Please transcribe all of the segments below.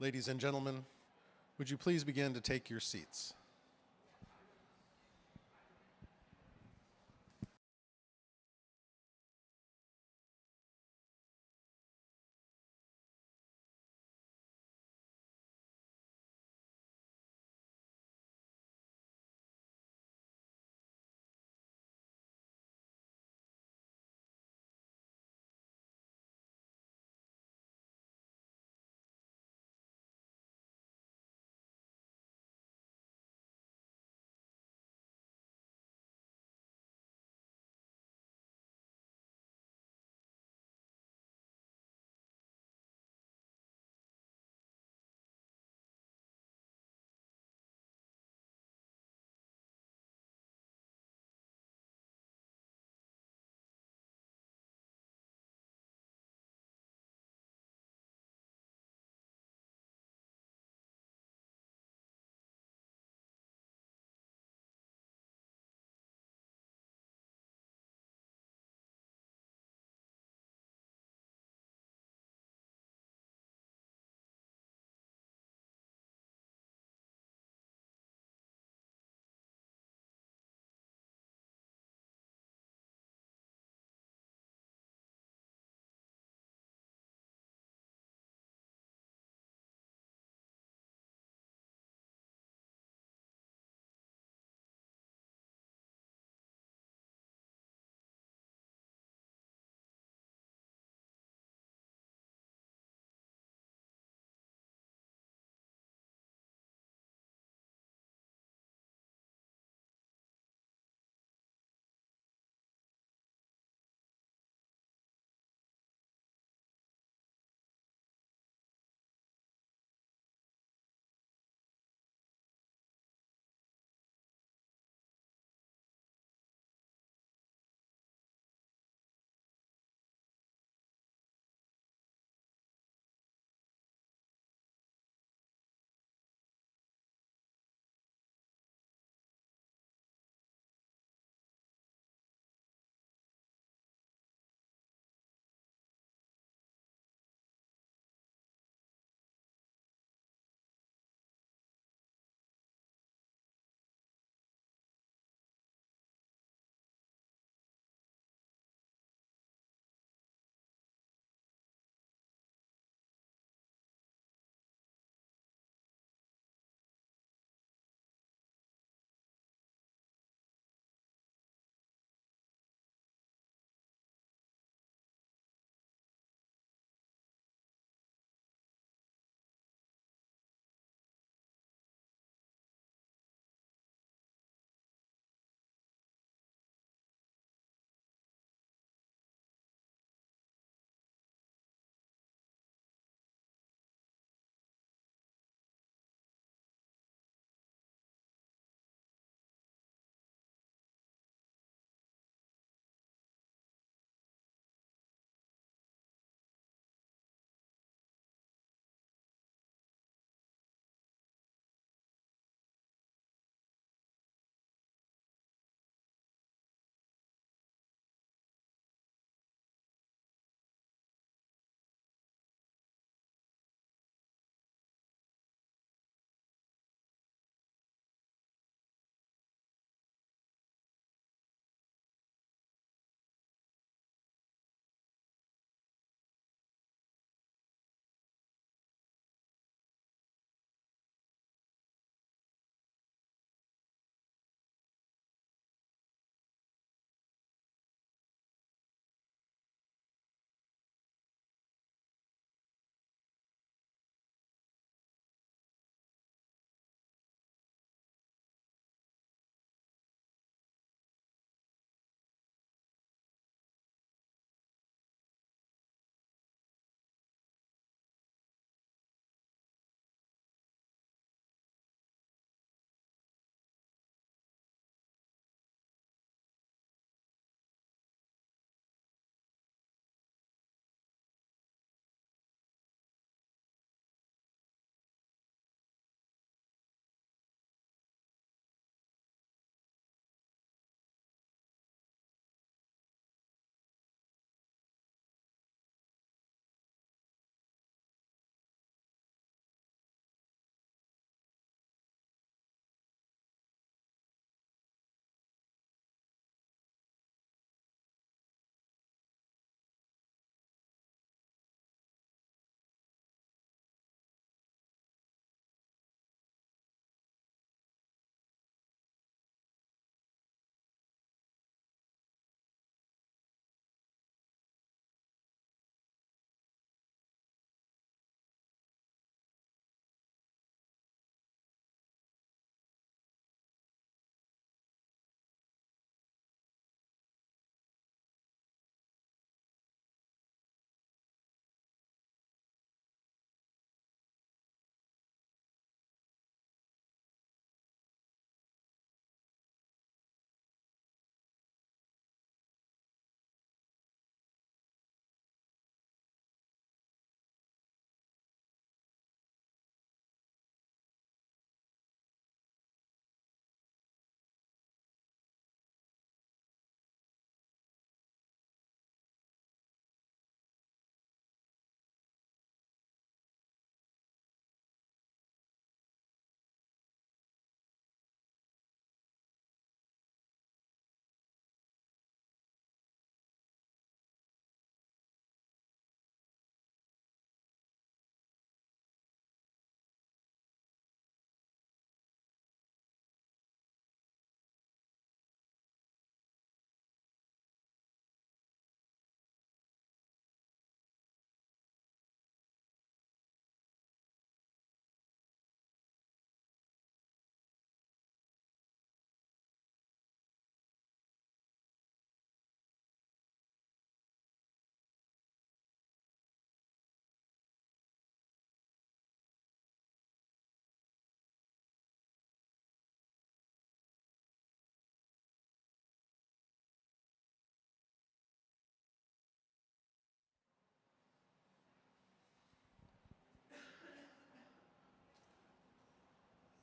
Ladies and gentlemen, would you please begin to take your seats?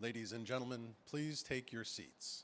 Ladies and gentlemen, please take your seats.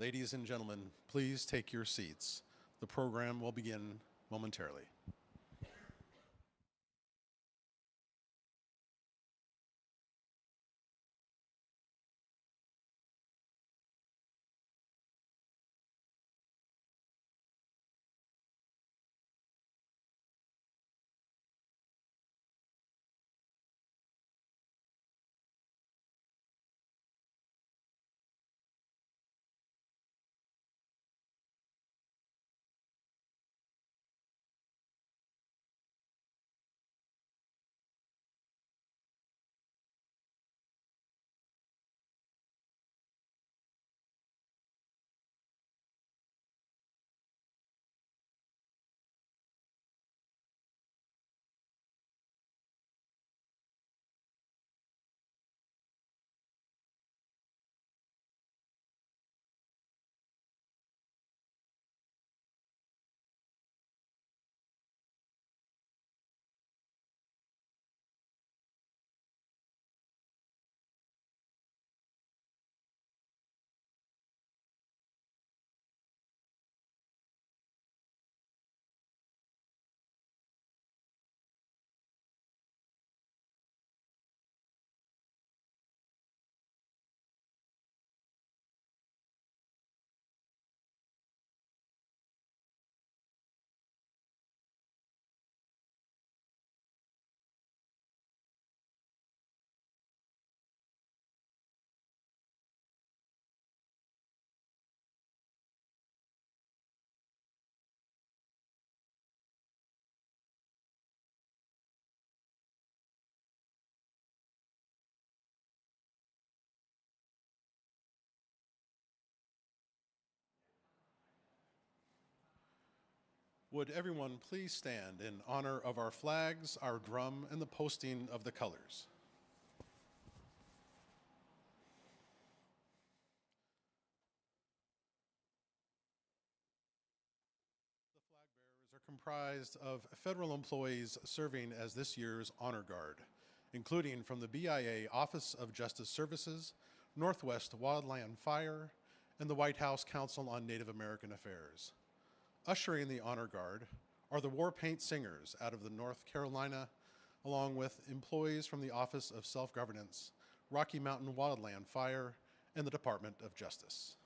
Ladies and gentlemen, please take your seats. The program will begin momentarily. Would everyone please stand in honor of our flags, our drum, and the posting of the colors? The flag bearers are comprised of federal employees serving as this year's Honor Guard, including from the BIA Office of Justice Services, Northwest Wildland Fire, and the White House Council on Native American Affairs. Ushering the Honor Guard are the War Paint Singers out of the North Carolina, along with employees from the Office of Self-Governance, Rocky Mountain Wildland Fire, and the Department of Justice.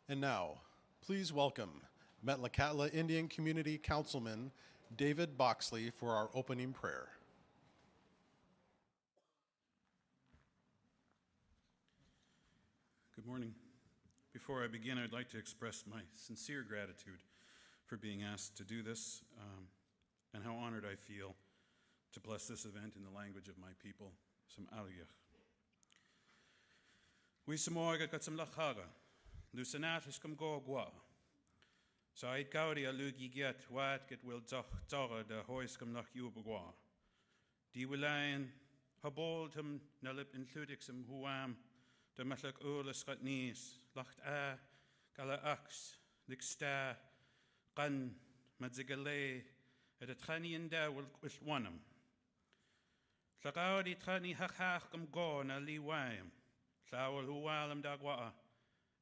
And now, please welcome Metlakatla Indian Community Councilman David Boxley for our opening prayer. Good morning. Before I begin, I'd like to express my sincere gratitude for being asked to do this and how honored I feel to bless this event in the language of my people, some Aliyah. We samorga kat some lachaga, lusanatus come go gwa. So I'd gaudi a lugi get wat get will zara the hoist come nach ubagwa. Di wilayan habold him nalip includixum huam. De metlach oorlis gaat nies, lacht gala ax, lik sta, gan, met zigale, het trani in daar wil wannem. Tlagau die trani hach kom go na li waim, tlawel huwalem dagwa,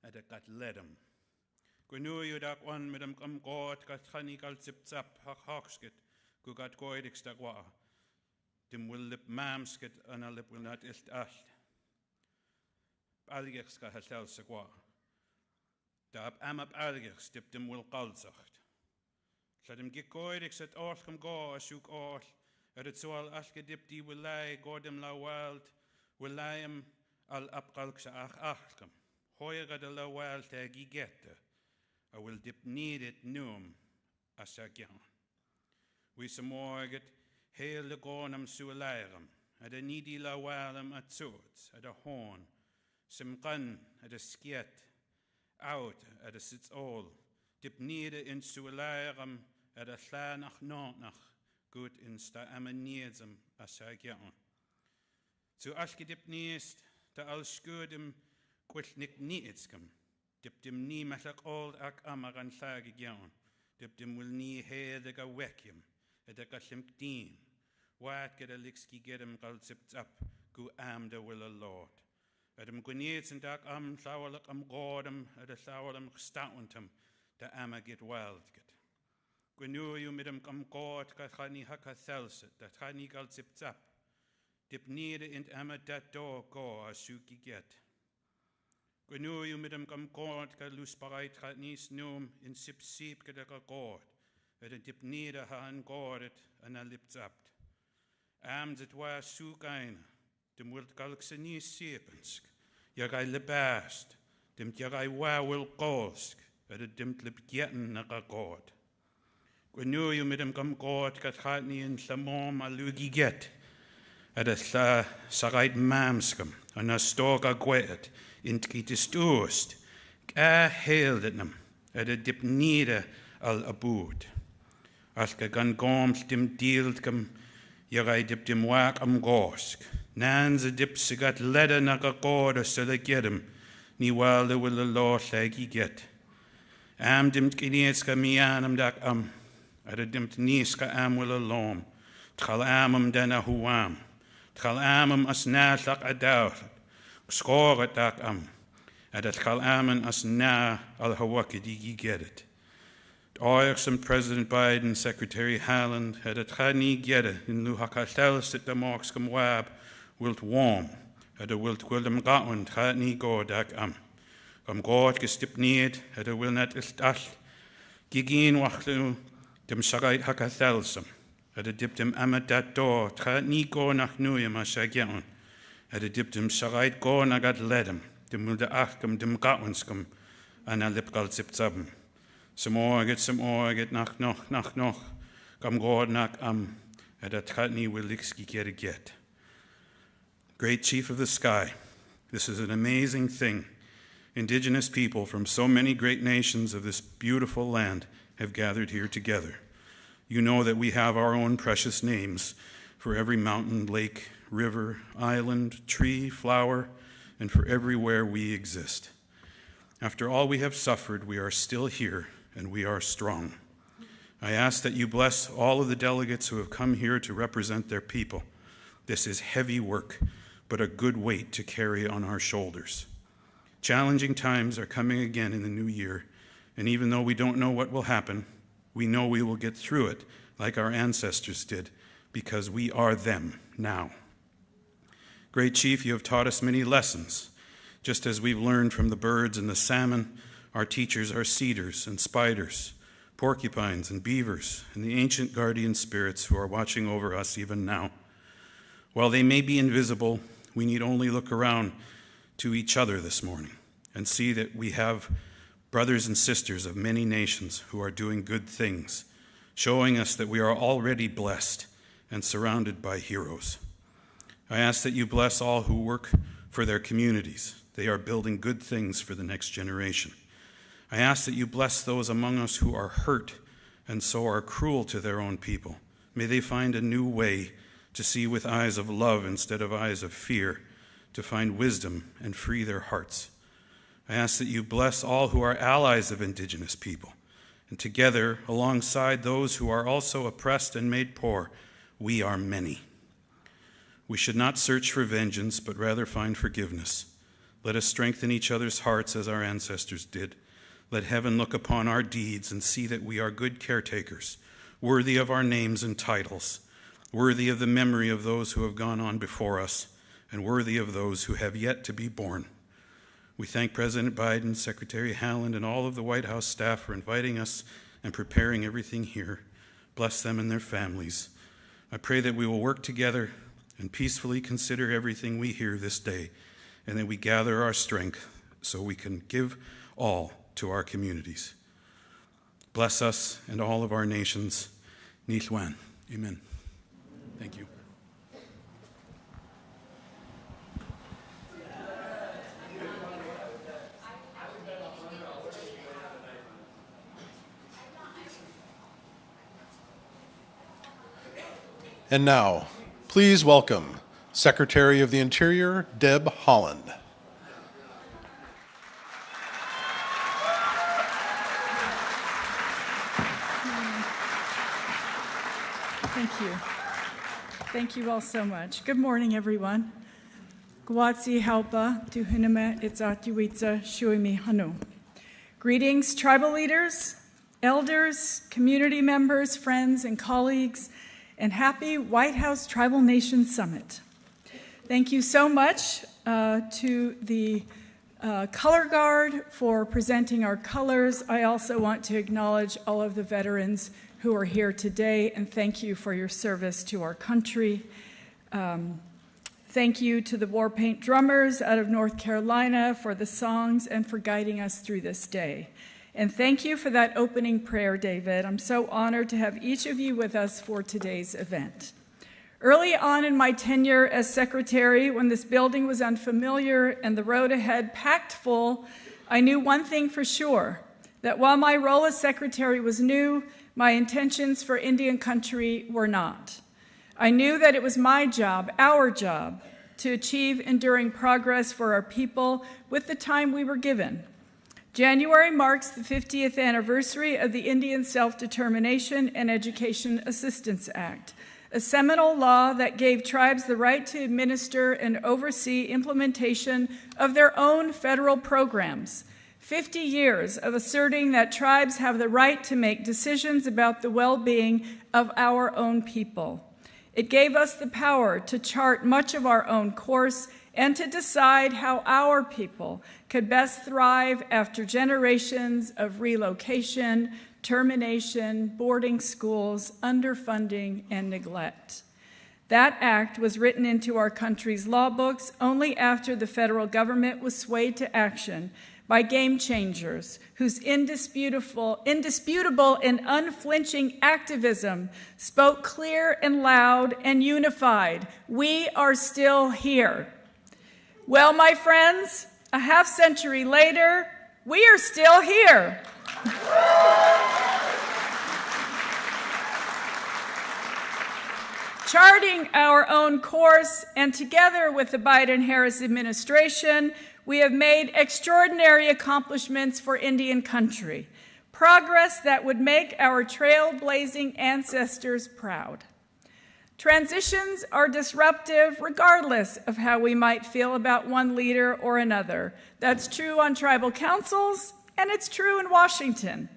het gat ledem. Gwenu you dag wan met hem kom go, gat trani gal zip zap, hachskit, gu gat goedix dagwa. Dim wil lip mamskit, en a lip wil not ilt alt. Algers ga halal sagwa. Daab amap algers dip dem wil qalzacht. Laat gekoidex het oorlkom go ashoek oorl. Het zoal algedip die wilai godem la wild. Wilaim al apqalksa achkem. Hoiga de la wild te gigette. I will dip needed noom asagyan. We samorget heel de gonam suelairem. At a needy la wildem at swords, at a horn. Simqan at a skiet, out at a sits all, dip nede in suelairem at a tlanach notnach, good in sta amaniesem asagyan. Zu ashkedip neest, ta al skudem quilnik nietskem, dip dim nie machak old ak amaran sagyan, dip dim will nie heedig a wekiem, at a gashimkdeen, wat get a likski gedem gal zips up, gu amda will a lord. Adam gwyniets en dag llawelak godem, at a llawelem gestauntem, da get wild get. Gwenu you midem god, gat chani haka thelset, dat chani gal zip zap. Dip nede int dat do go as suki get. Gwenu you midem god, gat lus bereid gat nis noom in sip get a god, at a dip nede han godet en a lip zapt. Zit was soek ein. Dem wilt galkse nie sepensk. Jagai lebast. Dem jagai wil golsk. Het dimt lip getten na god. Gwenu you met hem kom god gat gaat nie in slamom a lugi get. Het a sarait mamskum. En a stoga gwet. In tkitis doost. Ga heelde nem. Het a dip niede al aboed. Als ge gan goms dim deelt kem. Jagai dip dim wak gosk. Nan's a dip sigat ledder na god so they get him. Ni wilde will the law shaggy get. Dimt gineetska mianum dak At a dimt nieska will alom. Tchal den a huam. Tchal as naslak a daut. Score dak At a tchal as na al hawaki digi get it. Oirsum President Biden, Secretary Haaland, had a trani get it in luhakatel sit the marks come wab. Wilt warm, at a wilt gwildem gaun, gaat nie go dag god gestip niet, at a wil net is dal. Gigeen wachlu, dem sarait haka thelsum, at a dip dem dat door, gaat nie go nach nuim as agyan, at a dip dem sarait go nagat ledem, dem wil de achkem dem gaunskum, an a lipgal zip zabem. Some orget nach noch, kam god nach at a tratni will likski get. Great Chief of the Sky, this is an amazing thing. Indigenous people from so many great nations of this beautiful land have gathered here together. You know that we have our own precious names for every mountain, lake, river, island, tree, flower, and for everywhere we exist. After all we have suffered, we are still here and we are strong. I ask that you bless all of the delegates who have come here to represent their people. This is heavy work, but a good weight to carry on our shoulders. Challenging times are coming again in the new year, and even though we don't know what will happen, we know we will get through it like our ancestors did, because we are them now. Great Chief, you have taught us many lessons. Just as we've learned from the birds and the salmon, Our teachers are cedars and spiders, porcupines and beavers, and the ancient guardian spirits who are watching over us even now. While they may be invisible, we need only look around to each other this morning and see that we have brothers and sisters of many nations who are doing good things, showing us that we are already blessed and surrounded by heroes. I ask that you bless all who work for their communities. They are building good things for the next generation. I ask that you bless those among us who are hurt and so are cruel to their own people. May they find a new way to see with eyes of love instead of eyes of fear, to find wisdom and free their hearts. I ask that you bless all who are allies of Indigenous people, and together, alongside those who are also oppressed and made poor, we are many. We should not search for vengeance, but rather find forgiveness. Let us strengthen each other's hearts as our ancestors did. Let heaven look upon our deeds and see that we are good caretakers, worthy of our names and titles, worthy of the memory of those who have gone on before us, and worthy of those who have yet to be born. We thank President Biden, Secretary Haaland, and all of the White House staff for inviting us and preparing everything here. Bless them and their families. I pray that we will work together and peacefully consider everything we hear this day, and that we gather our strength so we can give all to our communities. Bless us and all of our nations. Nithwan. Amen. Thank you. And now, please welcome Secretary of the Interior, Deb Haaland. Thank you. Thank you all so much. Good morning, everyone. Gwatsi halpa tuhuname itzatuitza shuimi hanu. Greetings, tribal leaders, elders, community members, friends, and colleagues, and happy White House Tribal Nation Summit. Thank you so much to the Color Guard for presenting our colors. I also want to acknowledge all of the veterans who are here today, and thank you for your service to our country. Thank you to the War Paint drummers out of North Carolina for the songs and for guiding us through this day. And thank you for that opening prayer, David. I'm so honored to have each of you with us for today's event. Early on in my tenure as secretary, when this building was unfamiliar and the road ahead packed full, I knew one thing for sure, that while my role as secretary was new, my intentions for Indian country were not. I knew that it was my job, our job, to achieve enduring progress for our people with the time we were given. January marks the 50th anniversary of the Indian Self-Determination and Education Assistance Act, a seminal law that gave tribes the right to administer and oversee implementation of their own federal programs. 50 years of asserting that tribes have the right to make decisions about the well-being of our own people. It gave us the power to chart much of our own course and to decide how our people could best thrive after generations of relocation, termination, boarding schools, underfunding, and neglect. That act was written into our country's law books only after the federal government was swayed to action by game changers whose indisputable and unflinching activism spoke clear and loud and unified. We are still here. Well, my friends, a half century later, we are still here. Charting our own course, and together with the Biden-Harris administration, we have made extraordinary accomplishments for Indian country, progress that would make our trailblazing ancestors proud. Transitions are disruptive regardless of how we might feel about one leader or another. That's true on tribal councils, and it's true in Washington.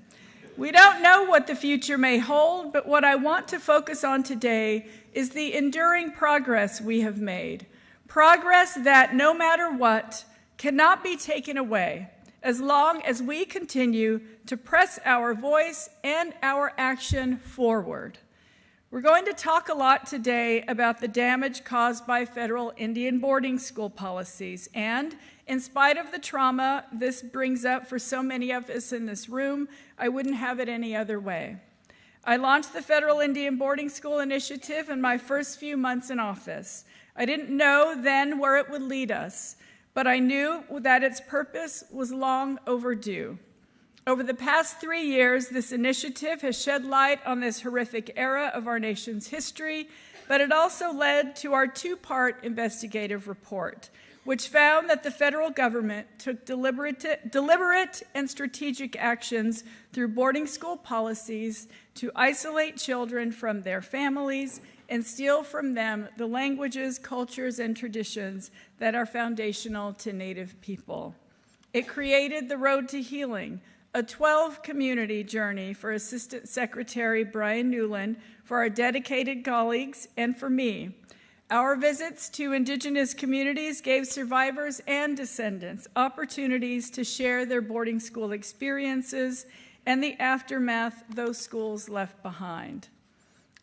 We don't know what the future may hold, but what I want to focus on today is the enduring progress we have made. Progress that, no matter what, cannot be taken away, as long as we continue to press our voice and our action forward. We're going to talk a lot today about the damage caused by federal Indian boarding school policies, and in spite of the trauma this brings up for so many of us in this room, I wouldn't have it any other way. I launched the Federal Indian Boarding School Initiative in my first few months in office. I didn't know then where it would lead us, but I knew that its purpose was long overdue. Over the past 3 years, this initiative has shed light on this horrific era of our nation's history, but it also led to our two-part investigative report, which found that the federal government took deliberate and strategic actions through boarding school policies to isolate children from their families and steal from them the languages, cultures, and traditions that are foundational to Native people. It created the Road to Healing, a 12-community journey for Assistant Secretary Brian Newland, for our dedicated colleagues, and for me. Our visits to Indigenous communities gave survivors and descendants opportunities to share their boarding school experiences and the aftermath those schools left behind.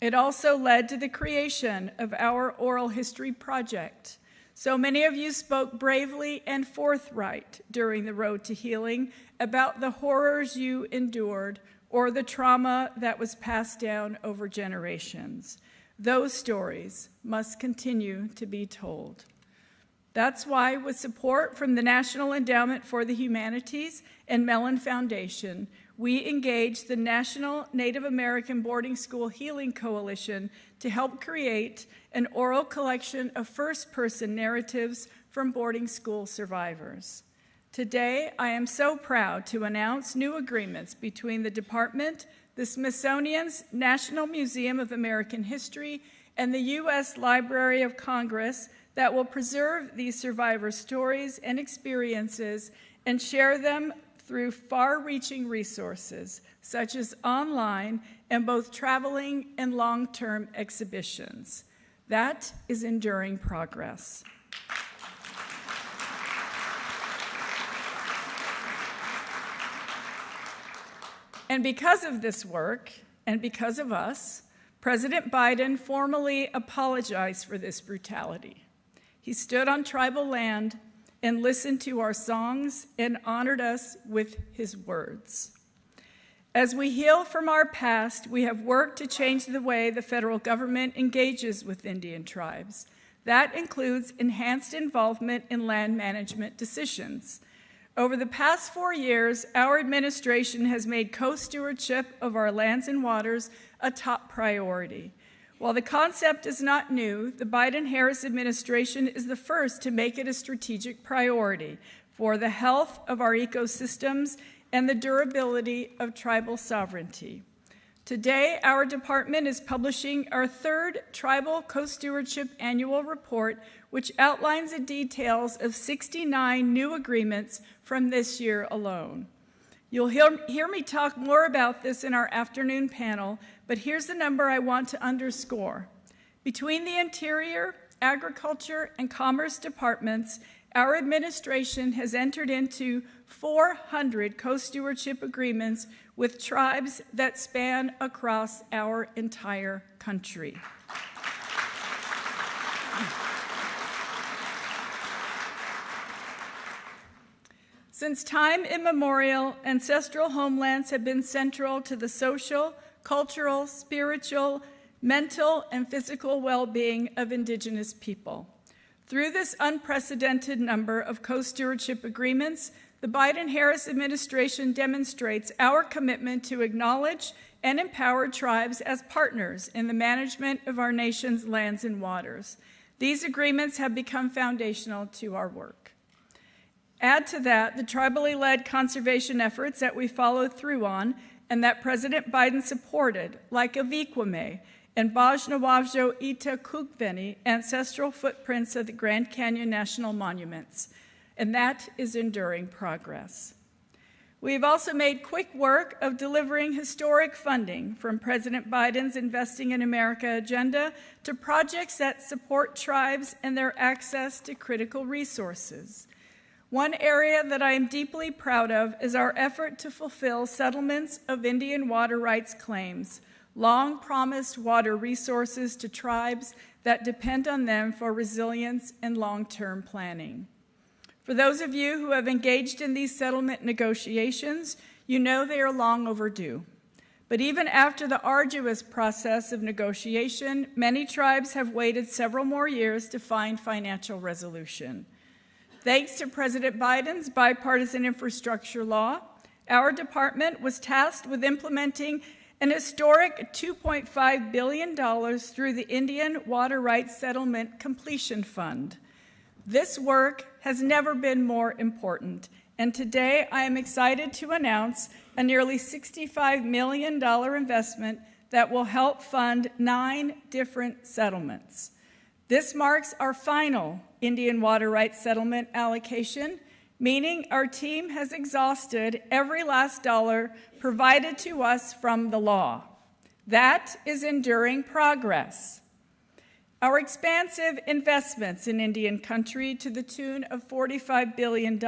It also led to the creation of our Oral History Project. So many of you spoke bravely and forthright during the Road to Healing about the horrors you endured or the trauma that was passed down over generations. Those stories must continue to be told. That's why, with support from the National Endowment for the Humanities and Mellon Foundation, we engaged the National Native American Boarding School Healing Coalition to help create an oral collection of first-person narratives from boarding school survivors. Today, I am so proud to announce new agreements between the Department, the Smithsonian's National Museum of American History, and the U.S. Library of Congress that will preserve these survivor stories and experiences and share them through far-reaching resources, such as online and both traveling and long-term exhibitions. That is enduring progress. And because of this work, and because of us, President Biden formally apologized for this brutality. He stood on tribal land and listened to our songs and honored us with his words. As we heal from our past, we have worked to change the way the federal government engages with Indian tribes. That includes enhanced involvement in land management decisions. Over the past 4 years, our administration has made co-stewardship of our lands and waters a top priority. While the concept is not new, the Biden-Harris administration is the first to make it a strategic priority for the health of our ecosystems and the durability of tribal sovereignty. Today, our department is publishing our third Tribal Co-Stewardship Annual Report, which outlines the details of 69 new agreements from this year alone. You'll hear me talk more about this in our afternoon panel, but here's the number I want to underscore. Between the Interior, Agriculture, and Commerce departments, our administration has entered into 400 co-stewardship agreements with tribes that span across our entire country. Since time immemorial, ancestral homelands have been central to the social, cultural, spiritual, mental, and physical well-being of Indigenous people. Through this unprecedented number of co-stewardship agreements, the Biden-Harris administration demonstrates our commitment to acknowledge and empower tribes as partners in the management of our nation's lands and waters. These agreements have become foundational to our work. Add to that the tribally led conservation efforts that we followed through on and that President Biden supported, like Avikwame and Bajnawavjo Ita Kukveni, ancestral footprints of the Grand Canyon National Monuments. And that is enduring progress. We've also made quick work of delivering historic funding from President Biden's Investing in America agenda to projects that support tribes and their access to critical resources. One area that I am deeply proud of is our effort to fulfill settlements of Indian water rights claims, long promised water resources to tribes that depend on them for resilience and long-term planning. For those of you who have engaged in these settlement negotiations, you know they are long overdue. But even after the arduous process of negotiation, many tribes have waited several more years to find financial resolution. Thanks to President Biden's bipartisan infrastructure law, our department was tasked with implementing an historic $2.5 billion through the Indian Water Rights Settlement Completion Fund. This work has never been more important, and today I am excited to announce a nearly $65 million investment that will help fund 9 different settlements. This marks our final Indian water rights settlement allocation, meaning our team has exhausted every last dollar provided to us from the law. That is enduring progress. Our expansive investments in Indian country to the tune of $45 billion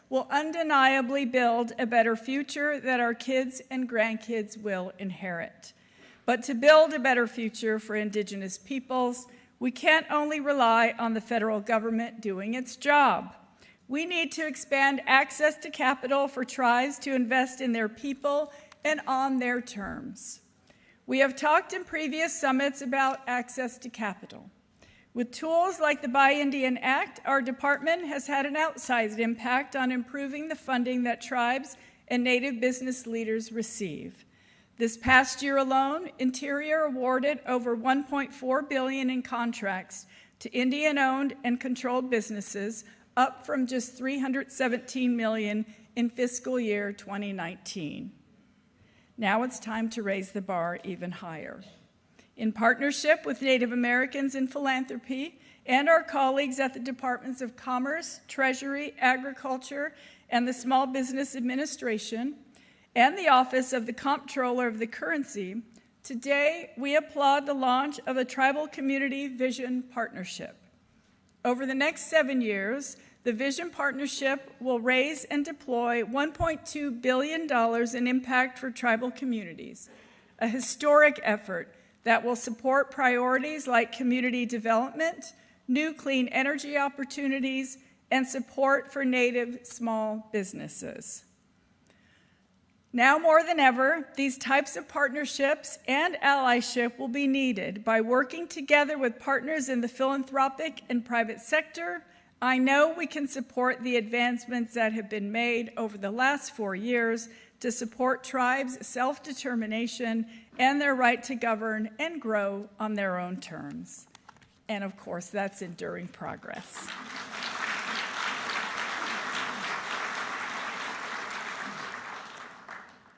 will undeniably build a better future that our kids and grandkids will inherit. But to build a better future for Indigenous peoples, we can't only rely on the federal government doing its job. We need to expand access to capital for tribes to invest in their people and on their terms. We have talked in previous summits about access to capital. With tools like the Buy Indian Act, our department has had an outsized impact on improving the funding that tribes and Native business leaders receive. This past year alone, Interior awarded over $1.4 billion in contracts to Indian-owned and controlled businesses, up from just $317 million in fiscal year 2019. Now it's time to raise the bar even higher. In partnership with Native Americans in philanthropy and our colleagues at the Departments of Commerce, Treasury, Agriculture, and the Small Business Administration, and the Office of the Comptroller of the Currency, today we applaud the launch of a Tribal Community Vision Partnership. Over the next 7 years, the Vision Partnership will raise and deploy $1.2 billion in impact for tribal communities, a historic effort that will support priorities like community development, new clean energy opportunities, and support for Native small businesses. Now more than ever, these types of partnerships and allyship will be needed. By working together with partners in the philanthropic and private sector, I know we can support the advancements that have been made over the last 4 years to support tribes' self-determination and their right to govern and grow on their own terms. And of course, that's enduring progress.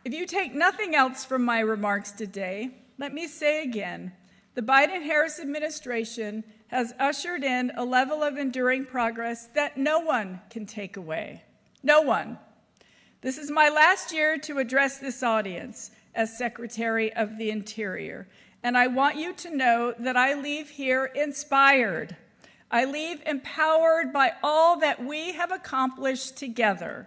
If you take nothing else from my remarks today, let me say again, the Biden-Harris administration has ushered in a level of enduring progress that no one can take away. No one. This is my last year to address this audience as Secretary of the Interior, and I want you to know that I leave here inspired. I leave empowered by all that we have accomplished together.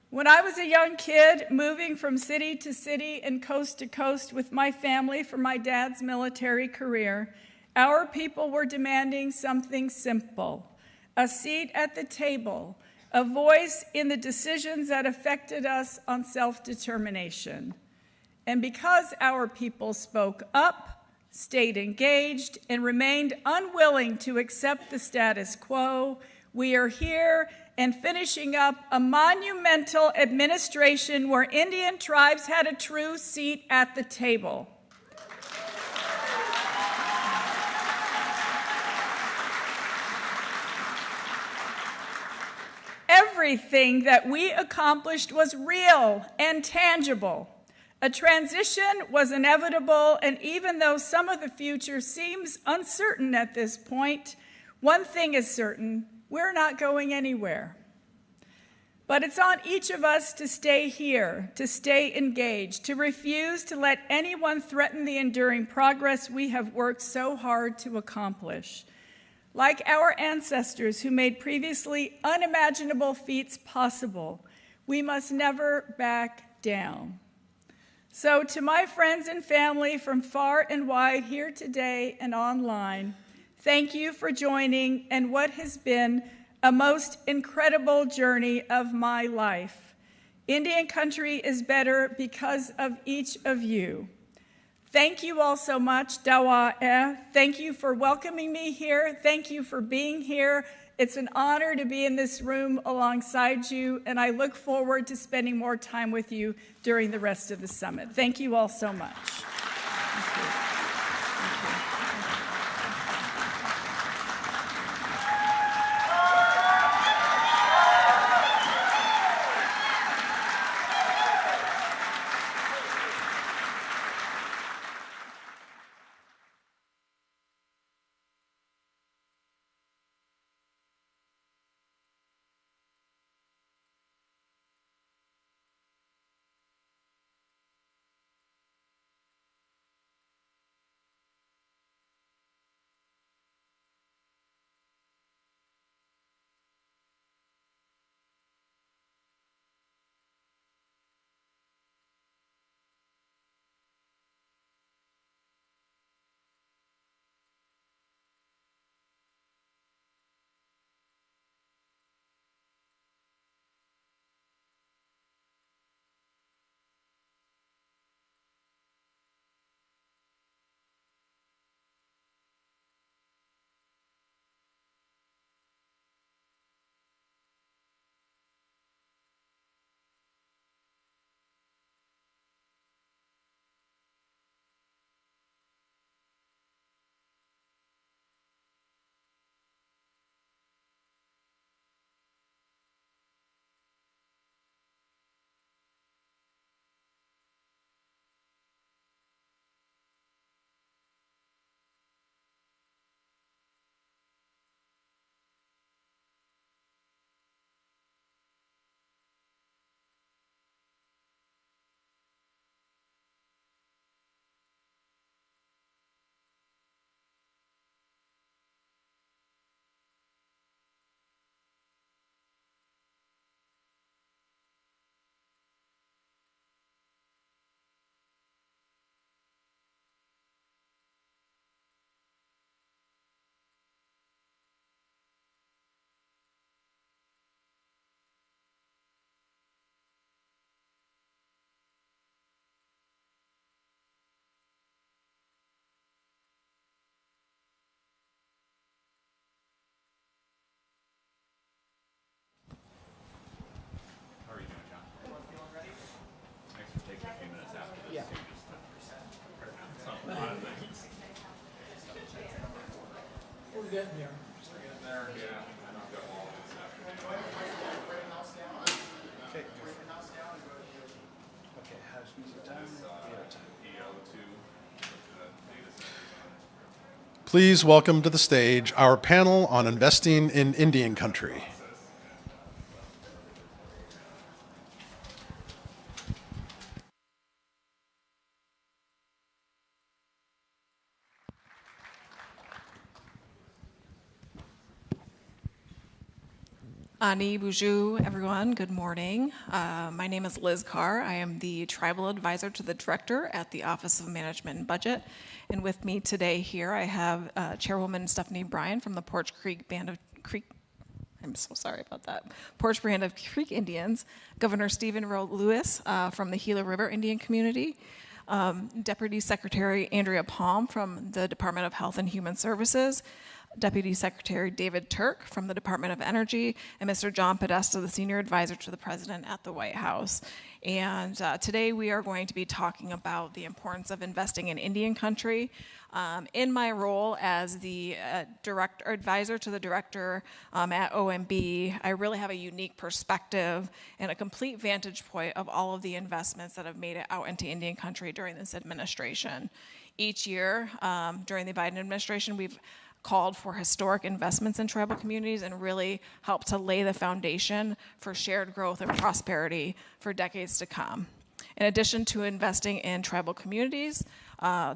When I was a young kid, moving from city to city and coast to coast with my family for my dad's military career, our people were demanding something simple: a seat at the table, a voice in the decisions that affected us on self-determination. And because our people spoke up, stayed engaged, and remained unwilling to accept the status quo, we are here and finishing up a monumental administration where Indian tribes had a true seat at the table. Everything that we accomplished was real and tangible. A transition was inevitable, and even though some of the future seems uncertain at this point, one thing is certain: we're not going anywhere. But it's on each of us to stay here, to stay engaged, to refuse to let anyone threaten the enduring progress we have worked so hard to accomplish. Like our ancestors who made previously unimaginable feats possible, we must never back down. So to my friends and family from far and wide here today and online, thank you for joining in what has been a most incredible journey of my life. Indian country is better because of each of you. Thank you all so much, Dawa Eh. Thank you for welcoming me here. Thank you for being here. It's an honor to be in this room alongside you, and I look forward to spending more time with you during the rest of the summit. Thank you all so much. Getting there. Okay. Okay, how's music time? Please welcome to the stage our panel on investing in Indian country. Ani Boujou, everyone, good morning. My name is Liz Carr. I am the Tribal Advisor to the Director at the Office of Management and Budget. And with me today here, I have Chairwoman Stephanie Bryan from the Porch Creek Band of Creek, I'm so sorry about that, Porch Band of Creek Indians, Governor Stephen Rowe Lewis from the Gila River Indian Community, Deputy Secretary Andrea Palm from the Department of Health and Human Services, Deputy Secretary David Turk from the Department of Energy, and Mr. John Podesta, the Senior Advisor to the President at the White House. And today we are going to be talking about the importance of investing in Indian country. In my role as the advisor to the director at OMB, I really have a unique perspective and a complete vantage point of all of the investments that have made it out into Indian country during this administration. Each year during the Biden administration, we've called for historic investments in tribal communities and really helped to lay the foundation for shared growth and prosperity for decades to come. In addition to investing in tribal communities,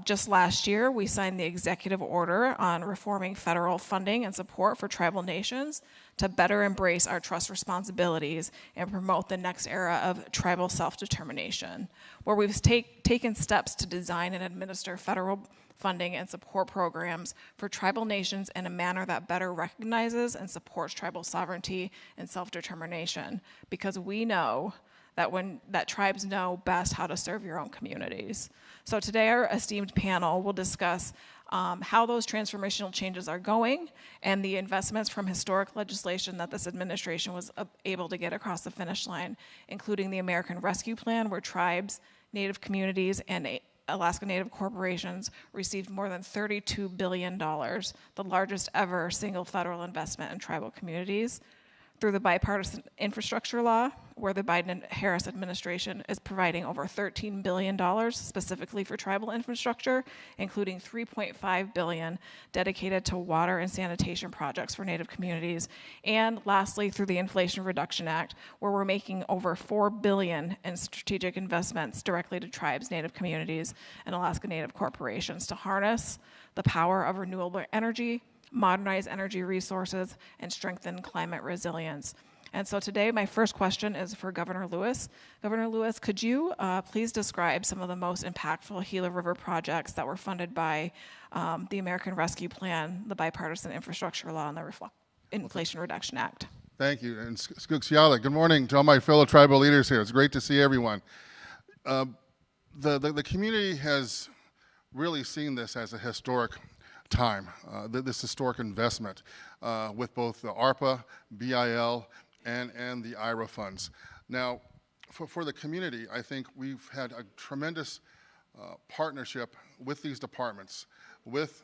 Just last year, we signed the executive order on reforming federal funding and support for tribal nations to better embrace our trust responsibilities and promote the next era of tribal self-determination, where we've taken steps to design and administer federal funding and support programs for tribal nations in a manner that better recognizes and supports tribal sovereignty and self-determination, because we know that tribes know best how to serve your own communities. So today our esteemed panel will discuss how those transformational changes are going and the investments from historic legislation that this administration was able to get across the finish line, including the American Rescue Plan, where tribes, Native communities, and Alaska Native corporations received more than $32 billion, the largest ever single federal investment in tribal communities, through the bipartisan infrastructure law, where the Biden and Harris administration is providing over $13 billion specifically for tribal infrastructure, including $3.5 billion dedicated to water and sanitation projects for Native communities. And lastly, through the Inflation Reduction Act, where we're making over $4 billion in strategic investments directly to tribes, Native communities, and Alaska Native corporations to harness the power of renewable energy, modernize energy resources, and strengthen climate resilience. And so today, my first question is for Governor Lewis. Governor Lewis, could you please describe some of the most impactful Gila River projects that were funded by the American Rescue Plan, the Bipartisan Infrastructure Law, and the Inflation Reduction Act? Thank you, and Skooks Good morning to all my fellow tribal leaders here. It's great to see everyone. The community has really seen this as a historic time, this historic investment with both the ARPA, BIL, and the IRA funds. Now, for the community, I think we've had a tremendous partnership with these departments, with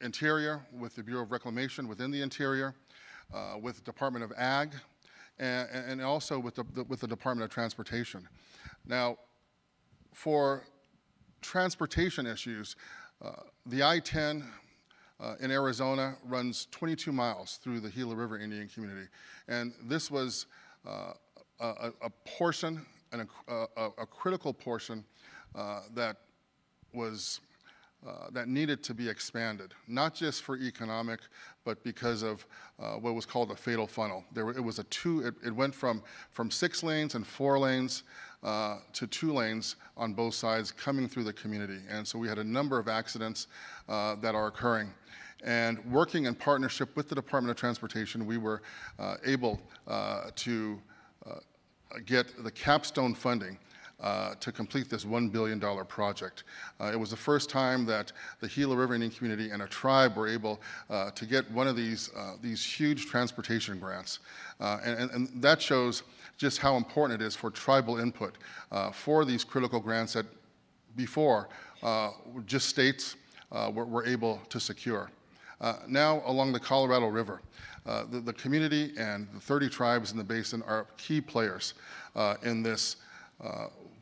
Interior, with the Bureau of Reclamation within the Interior, with the Department of Ag, and also with the Department of Transportation. Now, for transportation issues, the I-10 in Arizona runs 22 miles through the Gila River Indian community. And this was a portion, and a critical portion that needed to be expanded, not just for economic, but because of what was called a fatal funnel. It went from 6 lanes and 4 lanes to 2 lanes on both sides coming through the community. And so we had a number of accidents that are occurring. And working in partnership with the Department of Transportation, we were able to get the capstone funding to complete this $1 billion project. It was the first time that the Gila River Indian community and a tribe were able to get one of these huge transportation grants. And that shows just how important it is for tribal input for these critical grants that before just states were able to secure. Now, along the Colorado River, the community and the 30 tribes in the basin are key players in this,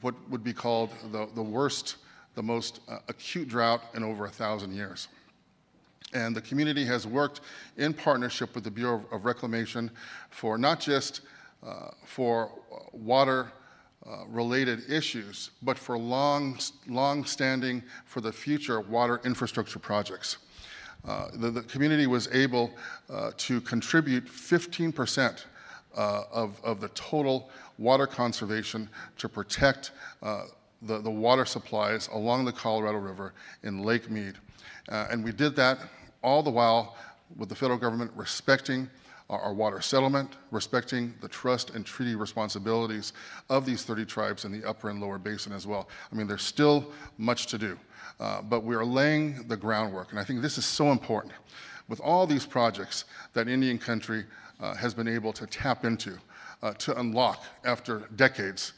what would be called the most acute drought in over 1,000 years. And the community has worked in partnership with the Bureau of Reclamation for not just for water related issues, but for long-standing, for the future water infrastructure projects. The community was able to contribute 15% of the total water conservation to protect the water supplies along the Colorado River in Lake Mead. And we did that all the while with the federal government respecting our water settlement, respecting the trust and treaty responsibilities of these 30 tribes in the upper and lower basin as well. I mean, there's still much to do. But we are laying the groundwork, and I think this is so important. With all these projects that Indian country has been able to tap into, to unlock after decades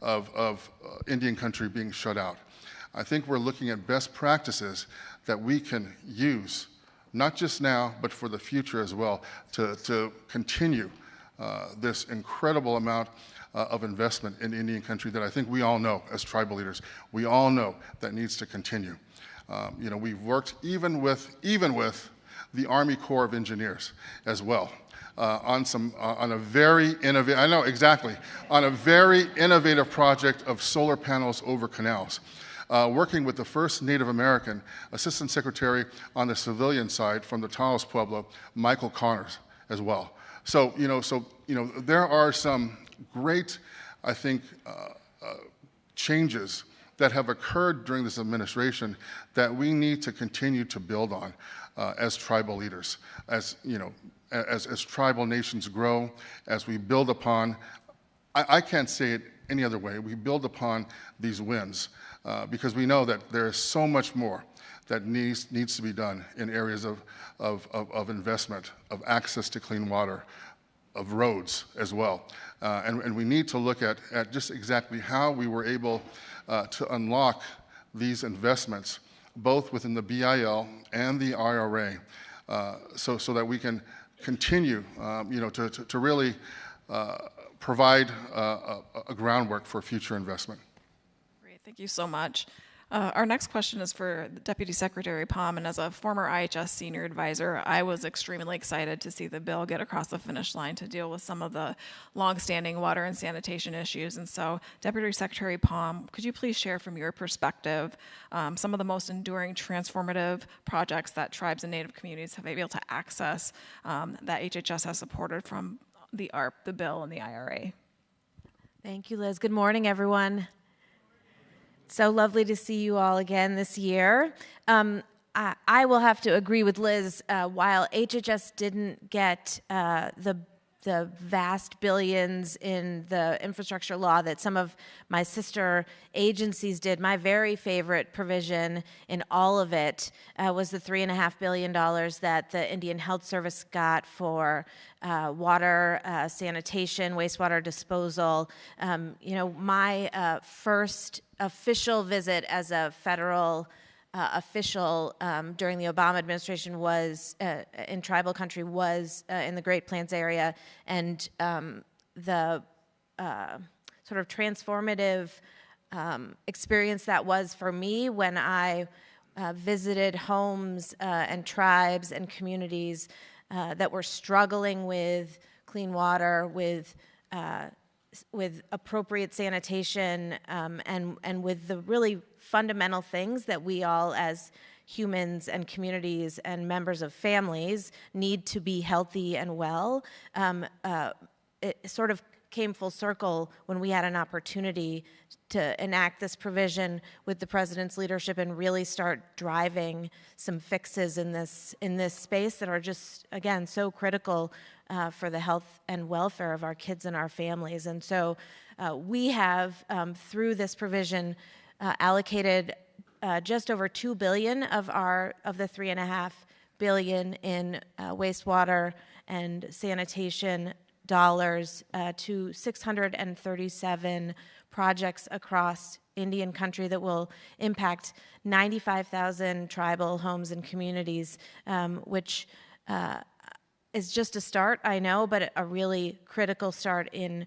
of Indian country being shut out. I think we're looking at best practices that we can use, not just now, but for the future as well, to continue this incredible amount of investment in Indian country that I think we all know as tribal leaders, we all know that needs to continue. You know, we've worked even with the Army Corps of Engineers as well on a very innovative project of solar panels over canals. working with the first Native American Assistant Secretary on the civilian side from the Taos Pueblo, Michael Connors, as well. So, there are some great, I think, changes that have occurred during this administration that we need to continue to build on as tribal leaders, as tribal nations grow, as we build upon, I can't say it any other way, we build upon these wins because we know that there is so much more that needs to be done in areas of investment, of access to clean water, of roads as well. And we need to look at just exactly how we were able to unlock these investments, both within the BIL and the IRA, so that we can continue, to really provide a groundwork for future investment. Great, thank you so much. Our next question is for Deputy Secretary Palm, and as a former IHS senior advisor, I was extremely excited to see the bill get across the finish line to deal with some of the longstanding water and sanitation issues. And so, Deputy Secretary Palm, could you please share from your perspective some of the most enduring transformative projects that tribes and Native communities have been able to access that HHS has supported from the ARP, the bill, and the IRA? Thank you, Liz. Good morning, everyone. So lovely to see you all again this year. I will have to agree with Liz. While HHS didn't get the vast billions in the infrastructure law that some of my sister agencies did, my very favorite provision in all of it was the $3.5 billion that the Indian Health Service got for water, sanitation, wastewater disposal. My first official visit as a federal official during the Obama administration was in tribal country was in the Great Plains area, and the sort of transformative experience that was for me when I visited homes and tribes and communities that were struggling with clean water, with appropriate sanitation, and with the really fundamental things that we all as humans and communities and members of families need to be healthy and well. It sort of came full circle when we had an opportunity to enact this provision with the president's leadership and really start driving some fixes in this space that are just, again, so critical for the health and welfare of our kids and our families. And so we have, through this provision, allocated just over $2 billion of the $3.5 billion in wastewater and sanitation dollars to 637 projects across Indian country that will impact 95,000 tribal homes and communities, which is just a start, I know, but a really critical start in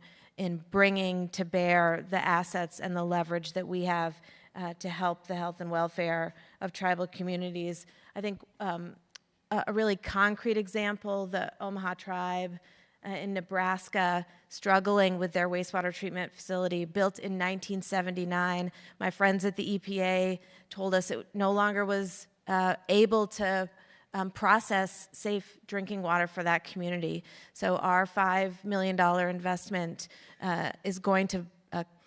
bringing to bear the assets and the leverage that we have to help the health and welfare of tribal communities. I think a really concrete example, the Omaha tribe in Nebraska struggling with their wastewater treatment facility built in 1979. My friends at the EPA told us it no longer was able to process safe drinking water for that community. So our $5 million investment is going to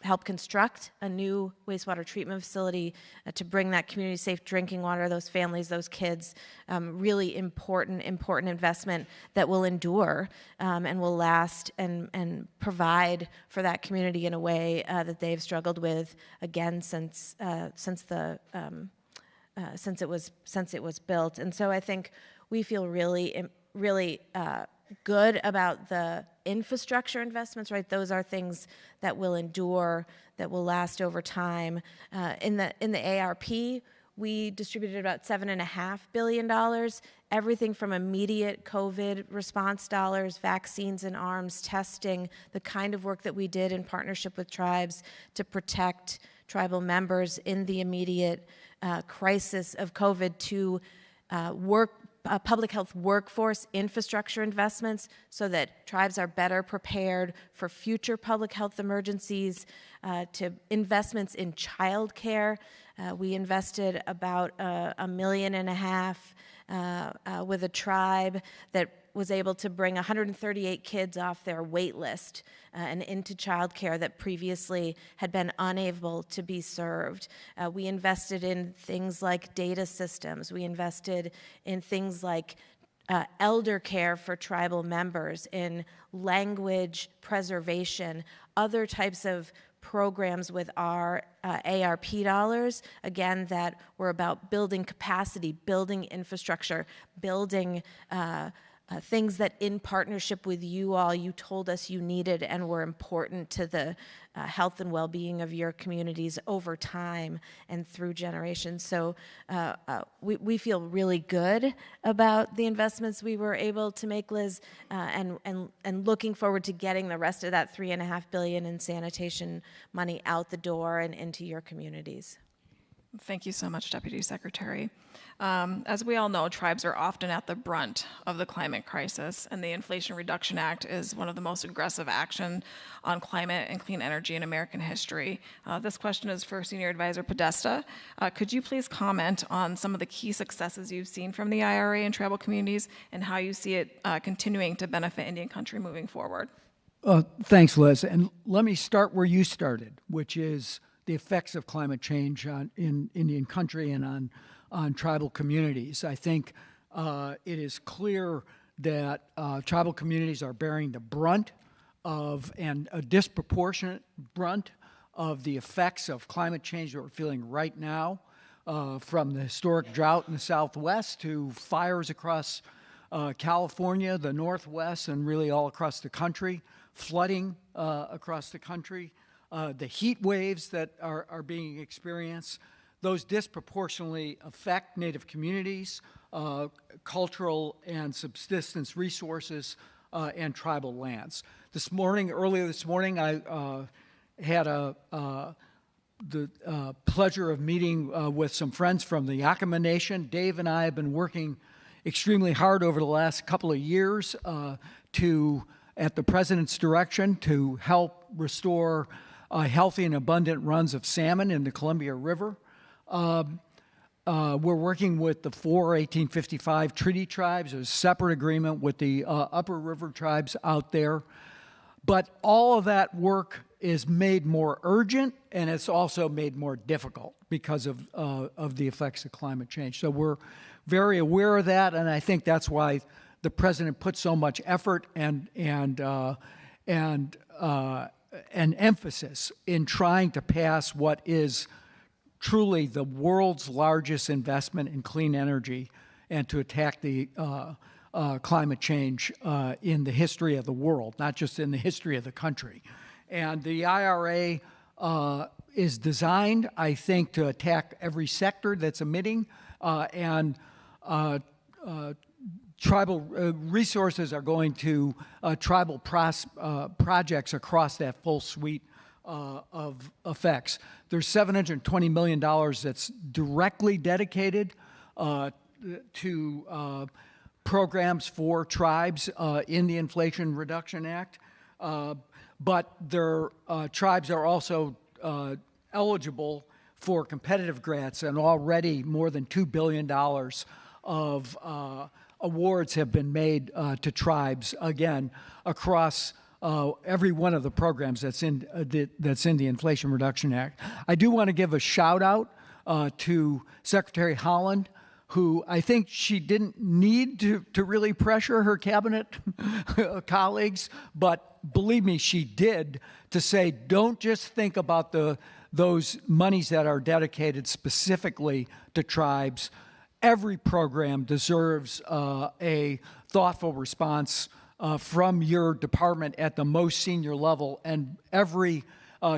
help construct a new wastewater treatment facility to bring that community safe drinking water, those families, those kids. Really important investment that will endure and will last and provide for that community in a way that they've struggled with again since it was built. And so I think we feel really good about the infrastructure investments, right? Those are things that will endure, that will last over time. In the ARP, we distributed about $7.5 billion, everything from immediate COVID response dollars, vaccines and arms, testing, the kind of work that we did in partnership with tribes to protect tribal members in the immediate crisis of COVID, to work public health workforce infrastructure investments so that tribes are better prepared for future public health emergencies, to investments in childcare. We invested about $1.5 million with a tribe that was able to bring 138 kids off their wait list and into childcare that previously had been unable to be served. We invested in things like data systems. We invested in things like elder care for tribal members, in language preservation, other types of programs with our ARP dollars, again, that were about building capacity, building infrastructure, building things that in partnership with you all, you told us you needed and were important to the health and well-being of your communities over time and through generations. So we feel really good about the investments we were able to make, Liz, and looking forward to getting the rest of that $3.5 billion in sanitation money out the door and into your communities. Thank you so much, Deputy Secretary. As we all know, tribes are often at the brunt of the climate crisis, and the Inflation Reduction Act is one of the most aggressive action on climate and clean energy in American history. This question is for Senior Advisor Podesta. Could you please comment on some of the key successes you've seen from the IRA in tribal communities and how you see it continuing to benefit Indian country moving forward? Thanks, Liz. And let me start where you started, which is the effects of climate change in Indian country and on tribal communities. I think it is clear that tribal communities are bearing the brunt of, and a disproportionate brunt of, the effects of climate change that we're feeling right now, from the historic drought in the Southwest to fires across California, the Northwest, and really all across the country, flooding across the country. The heat waves that are being experienced, those disproportionately affect Native communities, cultural and subsistence resources, and tribal lands. Earlier this morning, I had the pleasure of meeting with some friends from the Yakama Nation. Dave and I have been working extremely hard over the last couple of years at the President's direction, to help restore healthy and abundant runs of salmon in the Columbia River. We're working with the 4 1855 treaty tribes. There's a separate agreement with the upper river tribes out there. But all of that work is made more urgent, and it's also made more difficult because of the effects of climate change. So we're very aware of that, and I think that's why the President put so much effort and emphasis in trying to pass what is truly the world's largest investment in clean energy, and to attack the climate change in the history of the world, not just in the history of the country. And the IRA is designed, I think, to attack every sector that's emitting, and tribal resources are going to tribal projects across that full suite of effects. There's $720 million that's directly dedicated to programs for tribes in the Inflation Reduction Act, but their tribes are also eligible for competitive grants, and already more than $2 billion of awards have been made to tribes, again, across every one of the programs that's in the Inflation Reduction Act. I do want to give a shout out to Secretary Haaland, who I think she didn't need to really pressure her cabinet colleagues, but believe me, she did, to say, don't just think about those monies that are dedicated specifically to tribes. Every program deserves a thoughtful response from your department at the most senior level, and every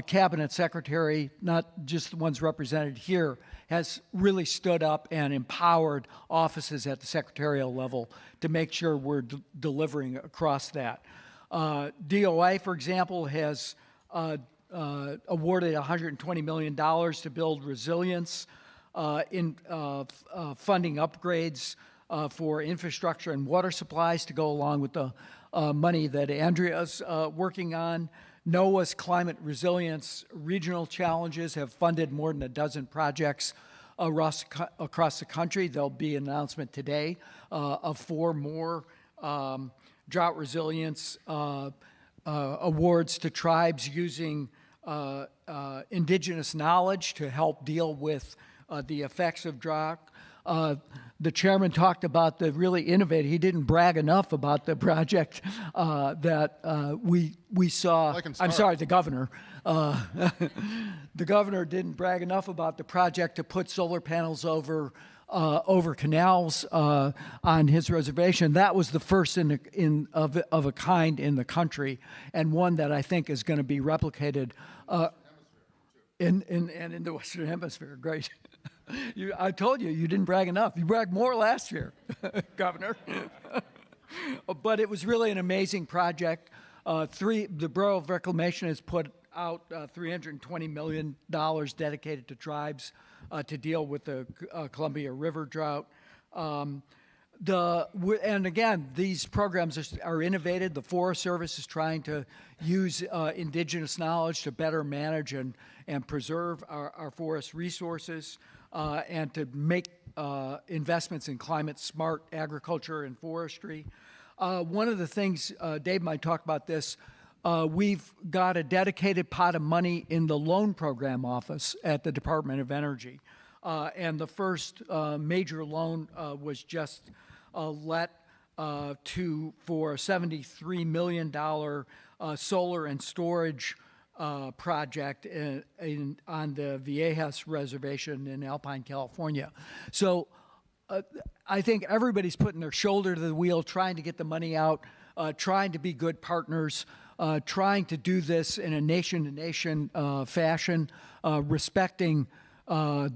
cabinet secretary, not just the ones represented here, has really stood up and empowered offices at the secretarial level to make sure we're delivering across that. DOI, for example, has awarded $120 million to build resilience in funding upgrades for infrastructure and water supplies to go along with the money that Andrea's working on. NOAA's climate resilience regional challenges have funded more than a dozen projects across the country. There'll be an announcement today of 4 more drought resilience awards to tribes using indigenous knowledge to help deal with the effects of drought. The chairman talked about the really innovative. He didn't brag enough about the project that we saw. I'm sorry, the governor. The governor didn't brag enough about the project to put solar panels over canals on his reservation. That was the first of a kind in the country, and one that I think is going to be replicated in the Western Hemisphere. Great. I told you, you didn't brag enough. You bragged more last year, Governor. But it was really an amazing project. The Bureau of Reclamation has put out $320 million dedicated to tribes to deal with the Columbia River drought. And again, these programs are innovative. The Forest Service is trying to use indigenous knowledge to better manage and preserve our forest resources and to make investments in climate-smart agriculture and forestry. One of the things, Dave might talk about this, we've got a dedicated pot of money in the loan program office at the Department of Energy. And the first major loan was just let for a $73 million solar and storage project on the Viejas Reservation in Alpine, California. So I think everybody's putting their shoulder to the wheel, trying to get the money out, trying to be good partners, trying to do this in a nation-to-nation fashion, respecting not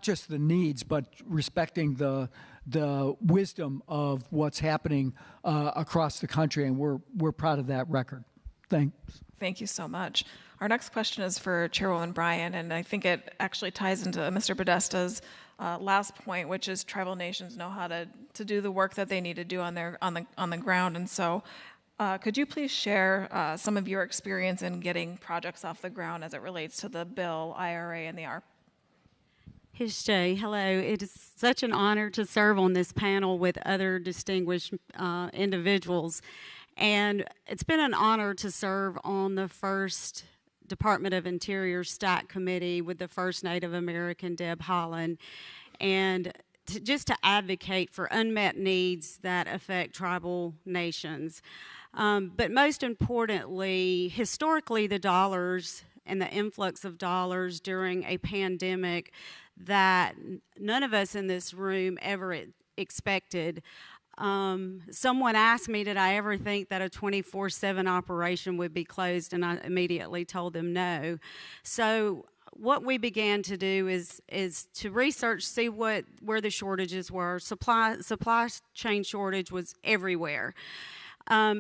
just the needs, but respecting the wisdom of what's happening across the country, and we're proud of that record. Thanks. Thank you so much. Our next question is for Chairwoman Bryan, and I think it actually ties into Mr. Podesta's last point, which is tribal nations know how to do the work that they need to do on the ground. And so could you please share some of your experience in getting projects off the ground as it relates to the bill, IRA, and the ARP? Hishjay, hello. It is such an honor to serve on this panel with other distinguished individuals. And it's been an honor to serve on the first Department of Interior STAC committee with the first Native American, Deb Holland, and just to advocate for unmet needs that affect tribal nations. But most importantly, historically, the dollars and the influx of dollars during a pandemic that none of us in this room ever expected. Someone asked me, did I ever think that a 24/7 operation would be closed? And I immediately told them no. So what we began to do is to research, see where the shortages were. Supply chain shortage was everywhere.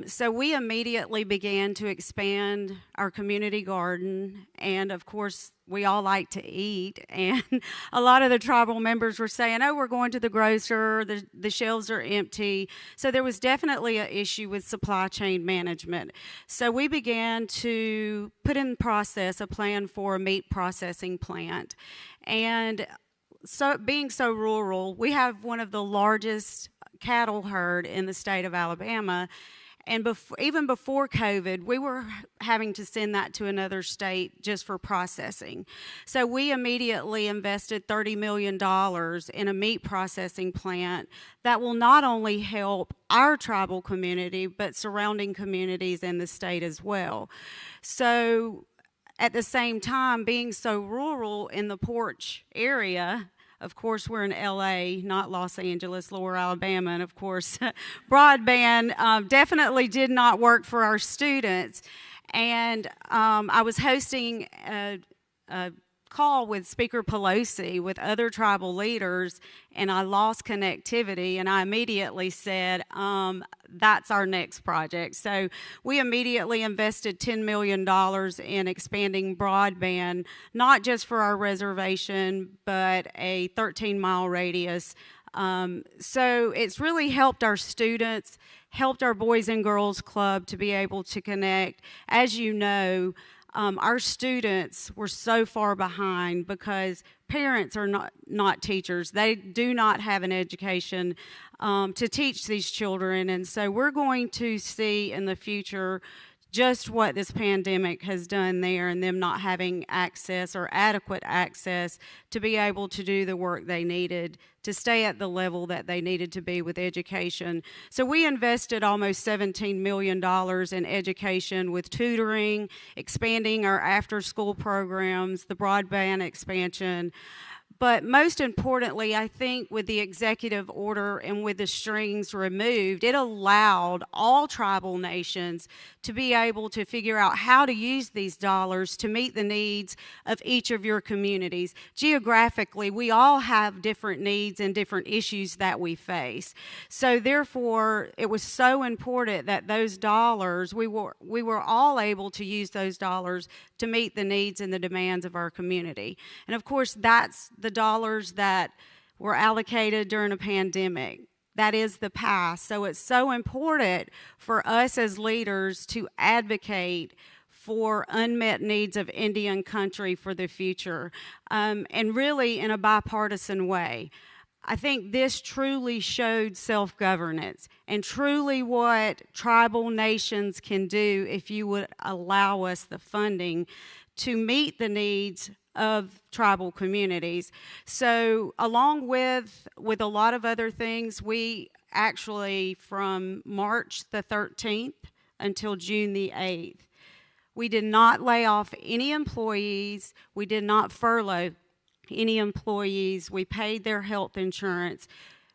So we immediately began to expand our community garden, and of course we all like to eat, and a lot of the tribal members were saying, oh, we're going to the grocer, the shelves are empty. So there was definitely an issue with supply chain management. So we began to put in process a plan for a meat processing plant. And so being so rural, we have one of the largest cattle herd in the state of Alabama. And even before COVID, we were having to send that to another state just for processing. So we immediately invested $30 million in a meat processing plant that will not only help our tribal community, but surrounding communities in the state as well. So at the same time, being so rural in the Porch area, of course, we're in LA, not Los Angeles, Lower Alabama, and of course, broadband definitely did not work for our students. And I was hosting a call with Speaker Pelosi, with other tribal leaders, and I lost connectivity, and I immediately said, that's our next project. So we immediately invested $10 million in expanding broadband, not just for our reservation, but a 13-mile radius. So it's really helped our students, helped our Boys and Girls Club to be able to connect. As you know, our students were so far behind because parents are not teachers. They do not have an education to teach these children. And so we're going to see in the future just what this pandemic has done there, and them not having access or adequate access to be able to do the work they needed to stay at the level that they needed to be with education. So we invested almost $17 million in education with tutoring, expanding our after-school programs, the broadband expansion. But most importantly, I think with the executive order and with the strings removed, it allowed all tribal nations to be able to figure out how to use these dollars to meet the needs of each of your communities. Geographically, we all have different needs and different issues that we face. So therefore, it was so important that those dollars, we were all able to use those dollars to meet the needs and the demands of our community. And of course, that's the dollars that were allocated during a pandemic. That is the past. So it's so important for us as leaders to advocate for unmet needs of Indian country for the future, and really in a bipartisan way. I think this truly showed self-governance and truly what tribal nations can do if you would allow us the funding to meet the needs of tribal communities. So along with a lot of other things, we actually, from March the 13th until June the 8th, we did not lay off any employees. We did not furlough any employees. We paid their health insurance.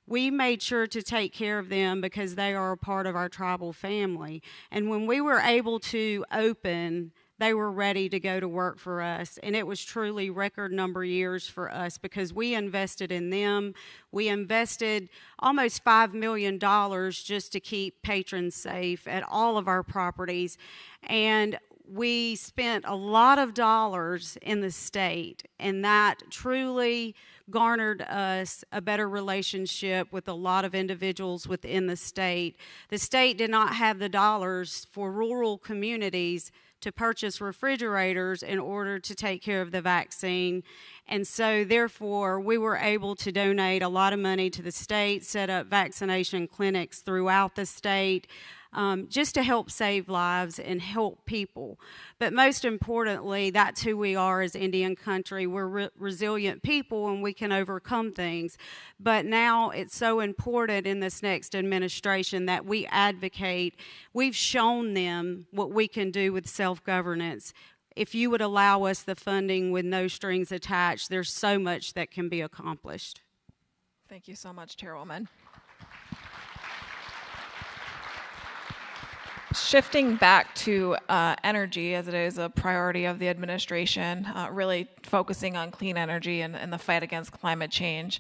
We made sure to take care of them because they are a part of our tribal family. And when we were able to open, they were ready to go to work for us. And it was truly record number years for us because we invested in them. We invested almost $5 million just to keep patrons safe at all of our properties. And we spent a lot of dollars in the state, and that truly garnered us a better relationship with a lot of individuals within the state. The state did not have the dollars for rural communities to purchase refrigerators in order to take care of the vaccine. And so therefore, we were able to donate a lot of money to the state, set up vaccination clinics throughout the state, just to help save lives and help people. But most importantly, that's who we are as Indian country. We're resilient people and we can overcome things. But now it's so important in this next administration that we advocate. We've shown them what we can do with self-governance. If you would allow us the funding with no strings attached, there's so much that can be accomplished. Thank you so much, Chairwoman. Shifting back to energy, as it is a priority of the administration, really focusing on clean energy and the fight against climate change.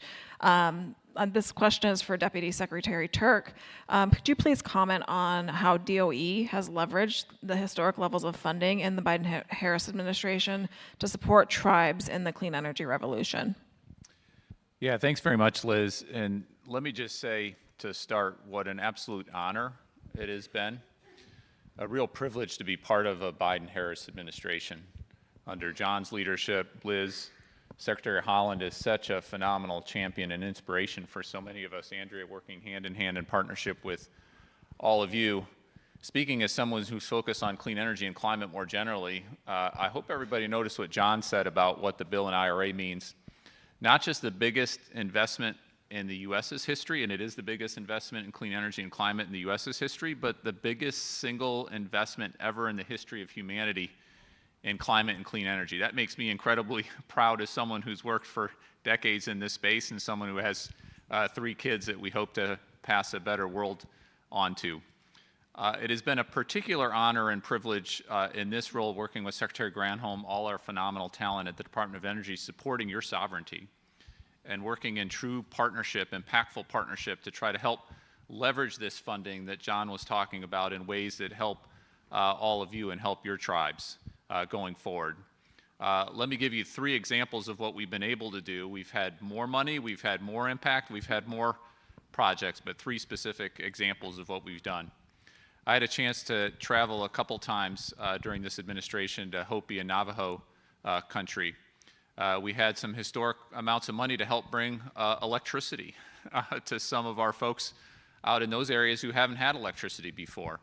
This question is for Deputy Secretary Turk. Could you please comment on how DOE has leveraged the historic levels of funding in the Biden-Harris administration to support tribes in the clean energy revolution? Yeah, thanks very much, Liz. And let me just say to start what an absolute honor it has been. A real privilege to be part of a Biden-Harris administration. Under John's leadership, Liz, Secretary Haaland is such a phenomenal champion and inspiration for so many of us. Andrea working hand in hand in partnership with all of you. Speaking as someone who's focused on clean energy and climate more generally, I hope everybody noticed what John said about what the bill in IRA means. Not just the biggest investment in the U.S.'s history, and it is the biggest investment in clean energy and climate in the U.S.'s history, but the biggest single investment ever in the history of humanity in climate and clean energy. That makes me incredibly proud as someone who's worked for decades in this space and someone who has 3 kids that we hope to pass a better world on to. It has been a particular honor and privilege in this role working with Secretary Granholm, all our phenomenal talent at the Department of Energy, supporting your sovereignty and working in true partnership, impactful partnership to try to help leverage this funding that John was talking about in ways that help all of you and help your tribes going forward. Let me give you 3 examples of what we've been able to do. We've had more money, we've had more impact, we've had more projects, but 3 specific examples of what we've done. I had a chance to travel a couple times during this administration to Hopi and Navajo country. We had some historic amounts of money to help bring electricity to some of our folks out in those areas who haven't had electricity before.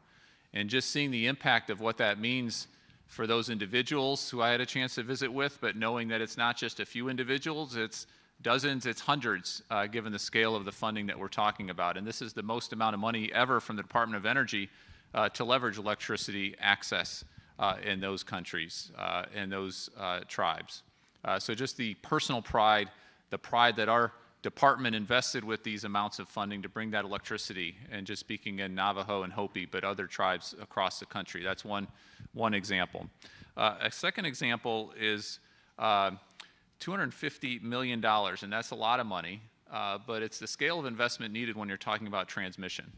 And just seeing the impact of what that means for those individuals who I had a chance to visit with, but knowing that it's not just a few individuals, it's dozens, it's hundreds, given the scale of the funding that we're talking about. And this is the most amount of money ever from the Department of Energy to leverage electricity access in those countries and those tribes. So just the personal pride, the pride that our department invested with these amounts of funding to bring that electricity, and just speaking in Navajo and Hopi, but other tribes across the country. That's one example. A second example is $250 million, and that's a lot of money, but it's the scale of investment needed when you're talking about transmission.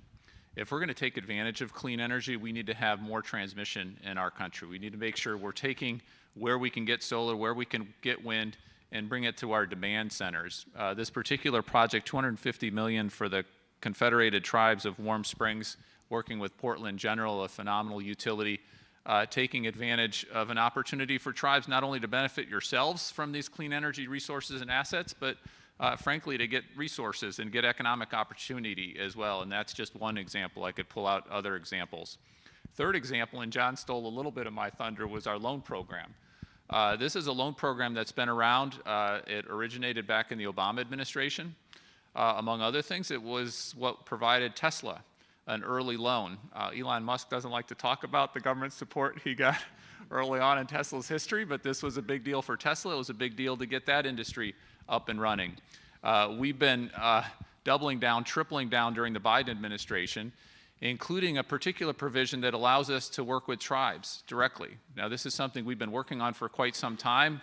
If we're going to take advantage of clean energy, we need to have more transmission in our country. We need to make sure we're taking where we can get solar, where we can get wind, and bring it to our demand centers. This particular project, $250 million for the Confederated Tribes of Warm Springs, working with Portland General, a phenomenal utility, taking advantage of an opportunity for tribes not only to benefit yourselves from these clean energy resources and assets, but frankly, to get resources and get economic opportunity as well. And that's just one example. I could pull out other examples. Third example, and John stole a little bit of my thunder, was our loan program. This is a loan program that's been around. It originated back in the Obama administration. Among other things, it was what provided Tesla an early loan. Elon Musk doesn't like to talk about the government support he got early on in Tesla's history, but this was a big deal for Tesla. It was a big deal to get that industry up and running. We've been doubling down, tripling down during the Biden administration, including a particular provision that allows us to work with tribes directly. Now, this is something we've been working on for quite some time.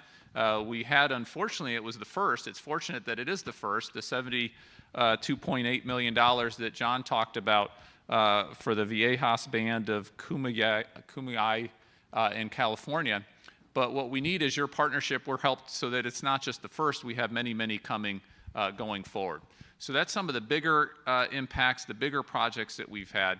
We had, unfortunately, it was the first. It's fortunate that it is the first, the $72.8 million that John talked about for the Viejas Band of Kumeyaay in California. But what we need is your partnership. We're helped so that it's not just the first. We have many, many coming going forward. So that's some of the bigger impacts, the bigger projects that we've had.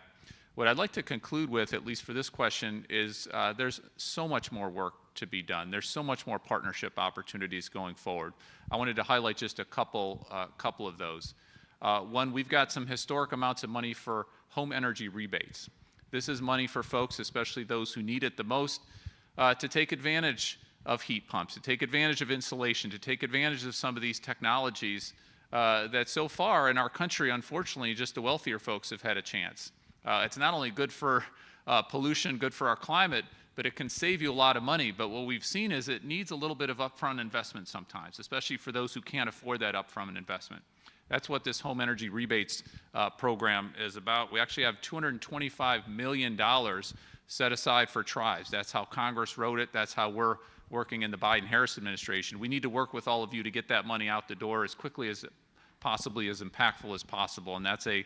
What I'd like to conclude with, at least for this question, is there's so much more work to be done. There's so much more partnership opportunities going forward. I wanted to highlight just a couple of those. One, we've got some historic amounts of money for home energy rebates. This is money for folks, especially those who need it the most, to take advantage of heat pumps, to take advantage of insulation, to take advantage of some of these technologies that so far in our country, unfortunately, just the wealthier folks have had a chance. It's not only good for pollution, good for our climate, but it can save you a lot of money. But what we've seen is it needs a little bit of upfront investment sometimes, especially for those who can't afford that upfront investment. That's what this home energy rebates program is about. We actually have $225 million set aside for tribes. That's how Congress wrote it. That's how we're working in the Biden-Harris administration. We need to work with all of you to get that money out the door as quickly as possibly as impactful as possible, and that's a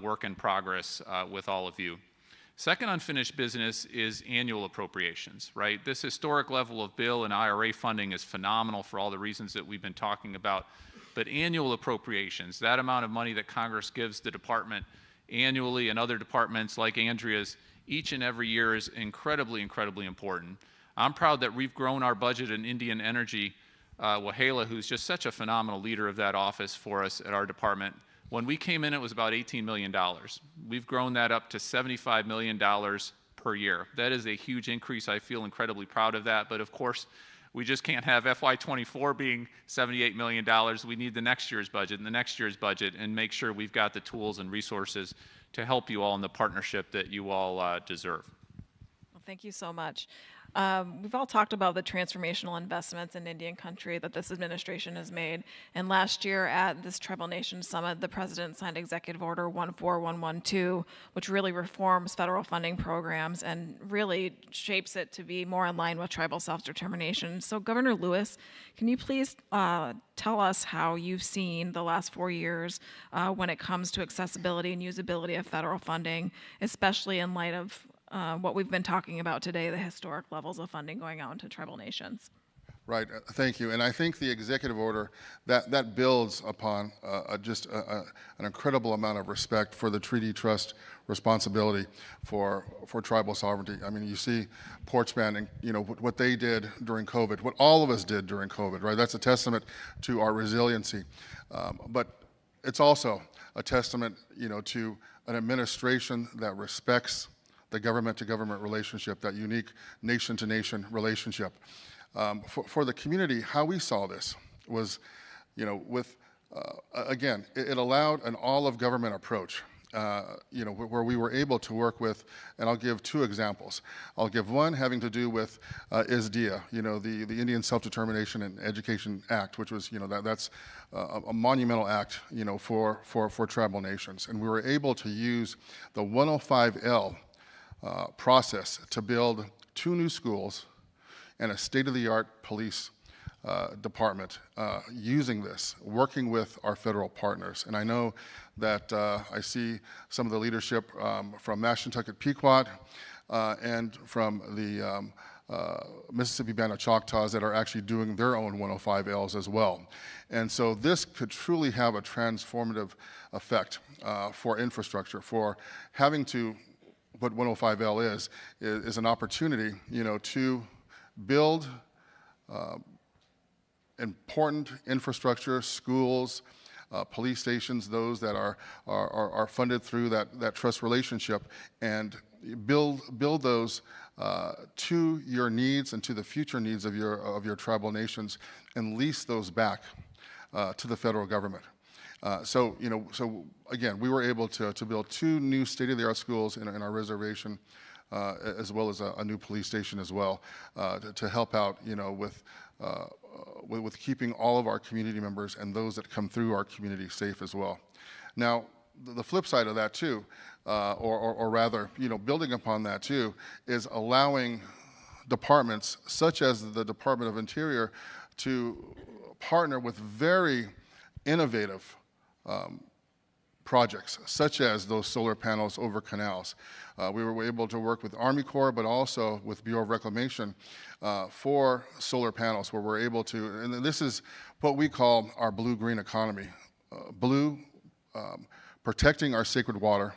work in progress with all of you. Second unfinished business is annual appropriations, right? This historic level of bill and IRA funding is phenomenal for all the reasons that we've been talking about, but annual appropriations, that amount of money that Congress gives the department annually and other departments like Andrea's each and every year is incredibly, incredibly important. I'm proud that we've grown our budget in Indian Energy. Wahala, who's just such a phenomenal leader of that office for us at our department, when we came in, it was about $18 million. We've grown that up to $75 million per year. That is a huge increase. I feel incredibly proud of that. But of course, we just can't have FY24 being $78 million. We need the next year's budget and the next year's budget and make sure we've got the tools and resources to help you all in the partnership that you all deserve. Well, thank you so much. We've all talked about the transformational investments in Indian country that this administration has made. And last year at this Tribal Nations Summit, the president signed Executive Order 14112, which really reforms federal funding programs and really shapes it to be more in line with tribal self-determination. So Governor Lewis, can you please tell us how you've seen the last 4 years when it comes to accessibility and usability of federal funding, especially in light of what we've been talking about today, the historic levels of funding going out into tribal nations? Right, thank you. And I think the executive order, that builds upon just an incredible amount of respect for the treaty trust responsibility for tribal sovereignty. I mean, you see Porch Band and, you know, what they did during COVID, what all of us did during COVID, right? That's a testament to our resiliency. But it's also a testament, you know, to an administration that respects the government-to-government relationship, that unique nation-to-nation relationship. For the community, how we saw this was, you know, with, again, it allowed an all-of-government approach, you know, where we were able to work with, and I'll give two examples. I'll give one having to do with ISDEA, you know, the Indian Self-Determination and Education Act, which was, you know, that's a monumental act, you know, for tribal nations. And we were able to use the 105L process to build 2 new schools and a state-of-the-art police department using this, working with our federal partners. And I know that I see some of the leadership from Mashantucket Pequot and from the Mississippi Band of Choctaws that are actually doing their own 105Ls as well. And so this could truly have a transformative effect for infrastructure, for having to, what 105L is an opportunity, you know, to build important infrastructure, schools, police stations, those that are funded through that trust relationship, and build those to your needs and to the future needs of your tribal nations, and lease those back to the federal government. So, you know, so again, we were able to build 2 new state-of-the-art schools in our reservation, as well as a new police station as well, to help out, you know, with keeping all of our community members and those that come through our community safe as well. Now, the flip side of that too, or rather, you know, building upon that too, is allowing departments such as the Department of Interior to partner with very innovative projects, such as those solar panels over canals. We were able to work with Army Corps, but also with Bureau of Reclamation for solar panels, where we're able to, and this is what we call our blue-green economy. Blue, protecting our sacred water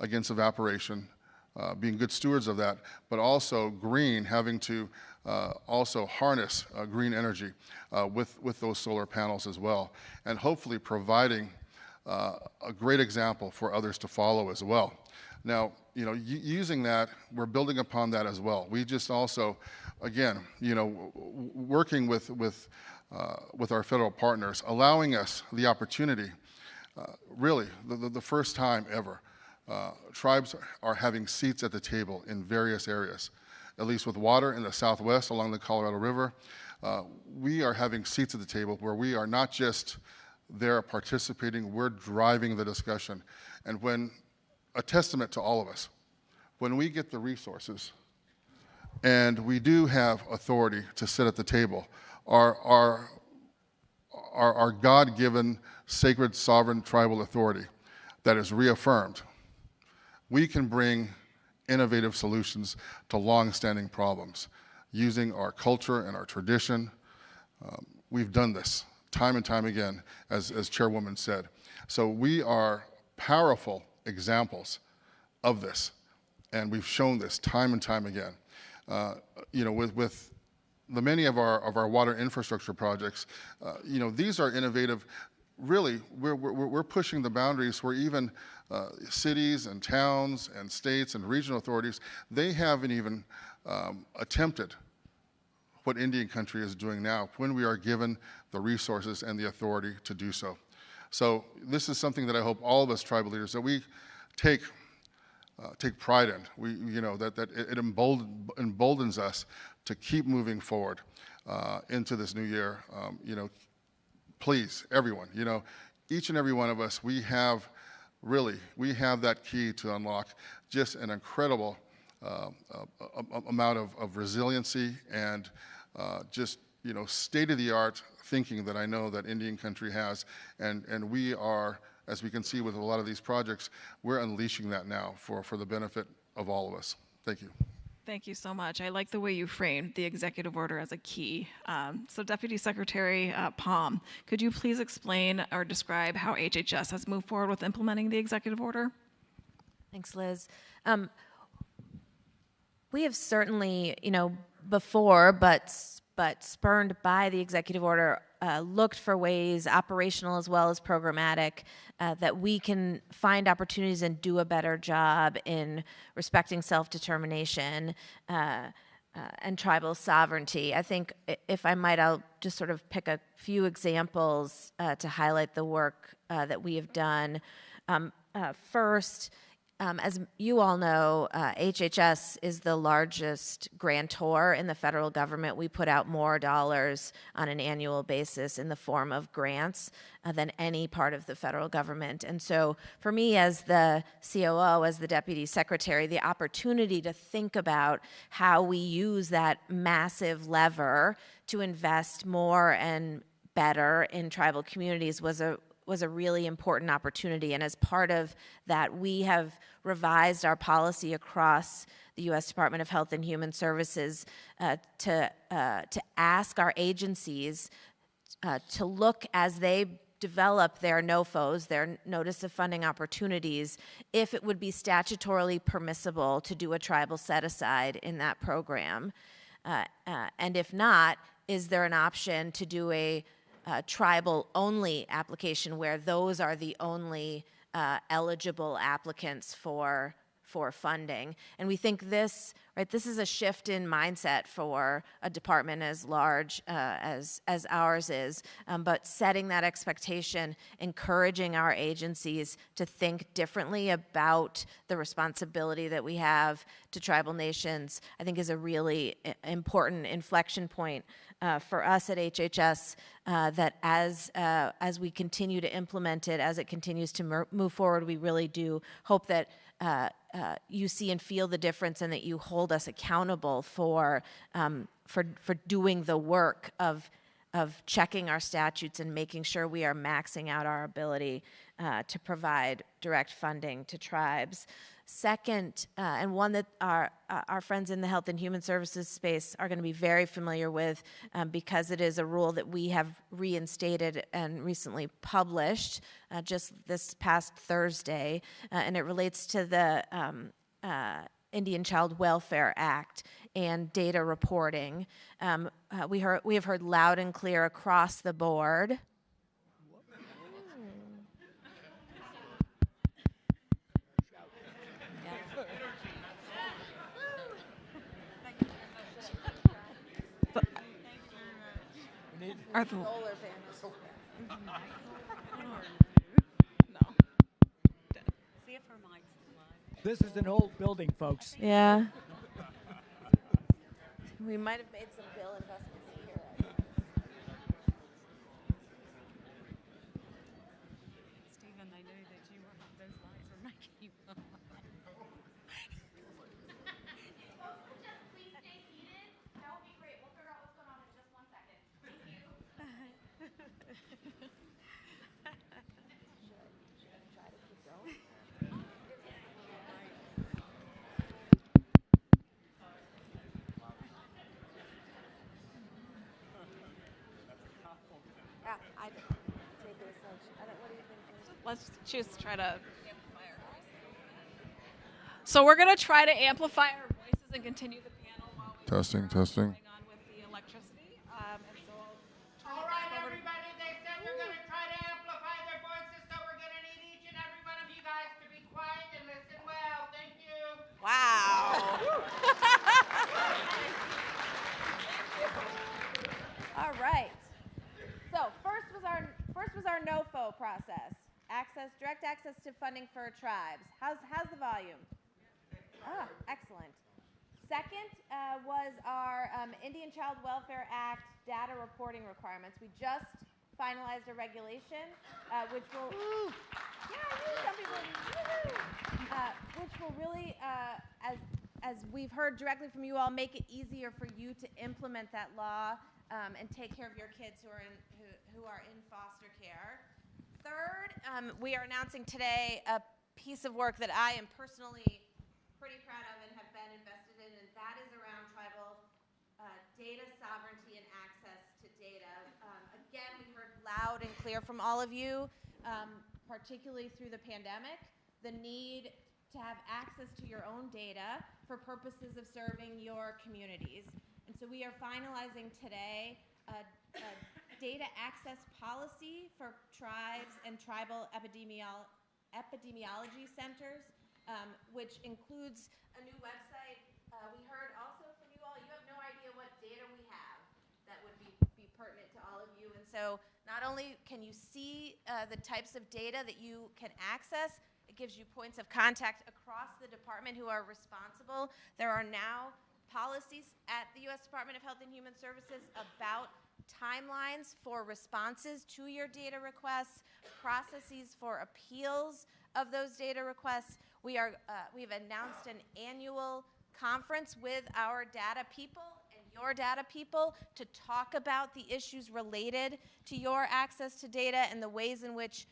against evaporation, being good stewards of that, but also green, having to also harness green energy with those solar panels as well, and hopefully providing a great example for others to follow as well. Now, you know, using that, we're building upon that as well. We just also, again, you know, working with our federal partners, allowing us the opportunity, really, the first time ever, tribes are having seats at the table in various areas. At least with water in the Southwest along the Colorado River, we are having seats at the table where we are not just there participating, we're driving the discussion. And when, a testament to all of us, when we get the resources and we do have authority to sit at the table, our God-given sacred sovereign tribal authority that is reaffirmed, we can bring innovative solutions to long-standing problems using our culture and our tradition. We've done this time and time again, as Chairwoman said. So we are powerful examples of this, and we've shown this time and time again. You know, with the many of our water infrastructure projects, you know, these are innovative. Really, we're pushing the boundaries where even cities and towns and states and regional authorities, they haven't even attempted what Indian country is doing now when we are given the resources and the authority to do so. So this is something that I hope all of us tribal leaders, that we take take pride in. That it emboldens us to keep moving forward into this new year. Please, everyone, each and every one of us, we have that key to unlock just an incredible amount of resiliency and just state-of-the-art thinking that I know that Indian country has, and we are, as we can see with a lot of these projects, we're unleashing that now for the benefit of all of us. Thank you. Thank you so much. I like the way you framed the executive order as a key. So Deputy Secretary Palm, could you please explain or describe how HHS has moved forward with implementing the executive order? Thanks, Liz. We have certainly, before, but spurned by the executive order, looked for ways, operational as well as programmatic, that we can find opportunities and do a better job in respecting self-determination and tribal sovereignty. I think, if I might, I'll just sort of pick a few examples to highlight the work that we have done. First, as you all know, HHS is the largest grantor in the federal government. We put out more dollars on an annual basis in the form of grants than any part of the federal government. And so for me as the COO, as the Deputy Secretary, the opportunity to think about how we use that massive lever to invest more and better in tribal communities was a really important opportunity. And as part of that, we have revised our policy across the U.S. Department of Health and Human Services to ask our agencies to look, as they develop their NOFOs, their Notice of Funding Opportunities, if it would be statutorily permissible to do a tribal set-aside in that program. And if not, is there an option to do a tribal-only application where those are the only eligible applicants for funding? And we think this is a shift in mindset for a department as large as ours is, but setting that expectation, encouraging our agencies to think differently about the responsibility that we have to tribal nations, I think is a really important inflection point for us at HHS, that as we continue to implement it, as it continues to move forward, we really do hope that you see and feel the difference, and that you hold us accountable for doing the work of checking our statutes and making sure we are maxing out our ability to provide direct funding to tribes. Second, and one that our friends in the health and human services space are going to be very familiar with, because it is a rule that we have reinstated and recently published just this past Thursday, and it relates to the Indian Child Welfare Act and data reporting. We have heard loud and clear across the board. Are the Solar panels. No. See if her mic's still on. This is an old building, folks. Yeah. We might have made some bill investments here. Stephen, they knew that those lights were making you up. Please stay seated. That would be great. We'll figure out what's going on in just 1 second. Thank you. Yeah, I'd take it as such. What do you think? Let's just try to amplify our voices. So we're going to try to amplify our voices and continue the panel while we Testing. what's going on with the electricity. And so I'll turn All it right, back over to everybody, they said they're going to try to amplify their voices, so we're going to need each and every one of you guys to be quiet and listen well. Thank you. Wow. All right. So first was our NOFO process. Direct access to funding for tribes. How's the volume? Ah, excellent. Second was our Indian Child Welfare Act data reporting requirements. We just finalized a regulation which will, some people, which will really, as we've heard directly from you all, make it easier for you to implement that law and take care of your kids who are in foster care. Third, we are announcing today a piece of work that I am personally pretty proud of and have been invested in, and that is around tribal data sovereignty and access to data. Again, we heard loud and clear from all of you, particularly through the pandemic, the need to have access to your own data for purposes of serving your communities. And so we are finalizing today a data access policy for tribes and tribal epidemiology centers, which includes a new website. We heard also from you all, you have no idea what data we have that would be pertinent to all of you. And so not only can you see the types of data that you can access, it gives you points of contact across the department who are responsible. There are now policies at the U.S. Department of Health and Human Services about timelines for responses to your data requests, processes for appeals of those data requests. We've announced an annual conference with our data people and your data people to talk about the issues related to your access to data and the ways in which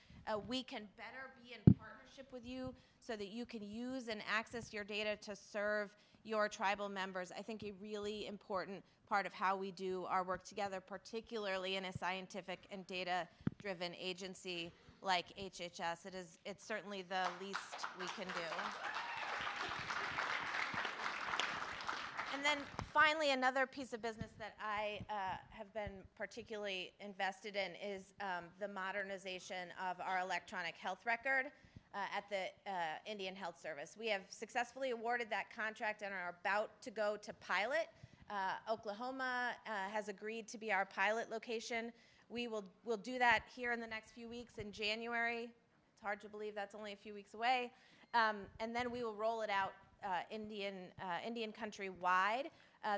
we can better be in partnership with you so that you can use and access your data to serve your tribal members. I think a really important part of how we do our work together, particularly in a scientific and data-driven agency like HHS. It's certainly the least we can do. And then finally, another piece of business that I have been particularly invested in is the modernization of our electronic health record at the Indian Health Service. We have successfully awarded that contract and are about to go to pilot. Oklahoma has agreed to be our pilot location. We'll do that here in the next few weeks in January. It's hard to believe that's only a few weeks away. And then we will roll it out Indian country wide.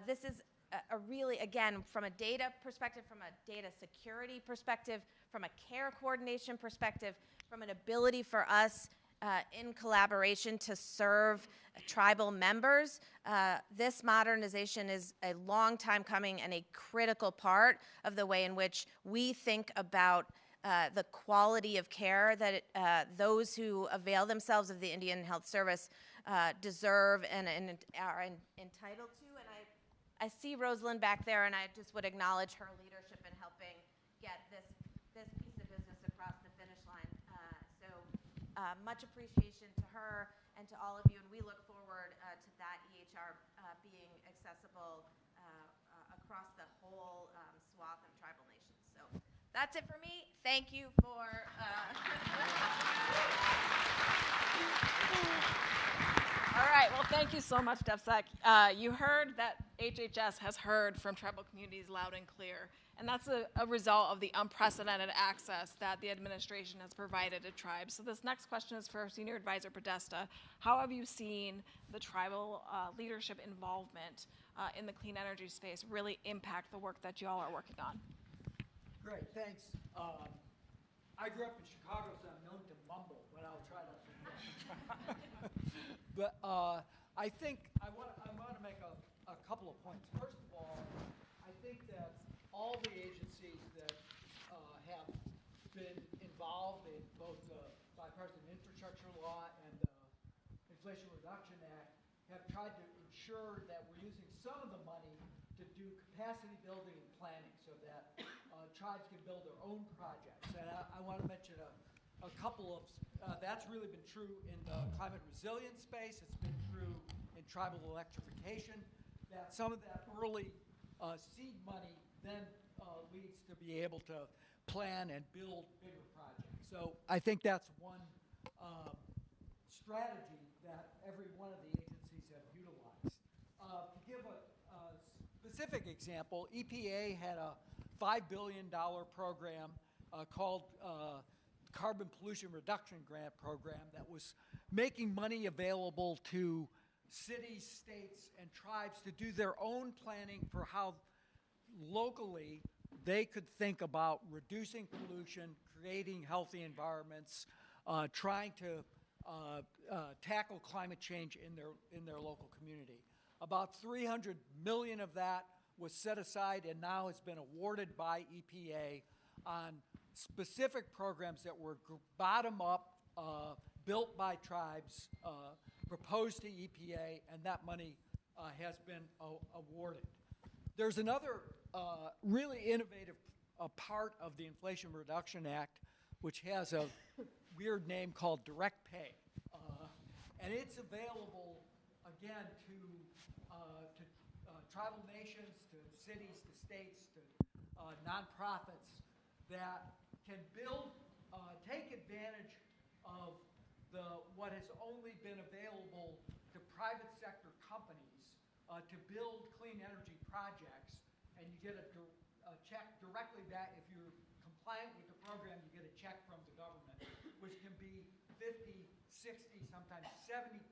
This is a really, again, from a data perspective, from a data security perspective, from a care coordination perspective, from an ability for us in collaboration to serve tribal members. This modernization is a long time coming and a critical part of the way in which we think about the quality of care that those who avail themselves of the Indian Health Service deserve and are entitled to. And I see Rosalind back there, and I just would acknowledge her leadership in helping get this piece of business across the finish line. So much appreciation to her and to all of you, and we look forward to that EHR being accessible across the whole swath of tribal nations. So that's it for me. Thank you for... All right, well, thank you so much, DevSec. You heard that HHS has heard from tribal communities loud and clear, and that's a result of the unprecedented access that the administration has provided to tribes. So this next question is for Senior Advisor Podesta. How have you seen the tribal leadership involvement in the clean energy space really impact the work that you all are working on? Great, thanks. I grew up in Chicago, so I'm known to mumble, but I'll try not to. But I think I want to make a couple of points. First of all, I think that all the agencies that have been involved in both the Bipartisan Infrastructure Law and the Inflation Reduction Act have tried to ensure that we're using some of the money to do capacity building and planning so that tribes can build their own projects. And I want to mention a couple of, that's really been true in the climate resilience space. It's been true in tribal electrification, that some of that early seed money then leads to be able to plan and build bigger projects. So I think that's one strategy that every one of the agencies have utilized. To give a specific example, EPA had a $5 billion program called Carbon Pollution Reduction Grant Program that was making money available to cities, states, and tribes to do their own planning for how locally they could think about reducing pollution, creating healthy environments, trying to tackle climate change in their local community. About $300 million of that was set aside and now has been awarded by EPA on specific programs that were bottom up, built by tribes, proposed to EPA, and that money has been awarded. There's another really innovative part of the Inflation Reduction Act, which has a weird name called direct pay. And it's available, again, to tribal nations, to cities, to states, to nonprofits that can take advantage of what has only been available to private sector companies to build clean energy projects, and you get a check directly back. If you're compliant with the program, you get a check from the government, which can be 50, 60, sometimes 70%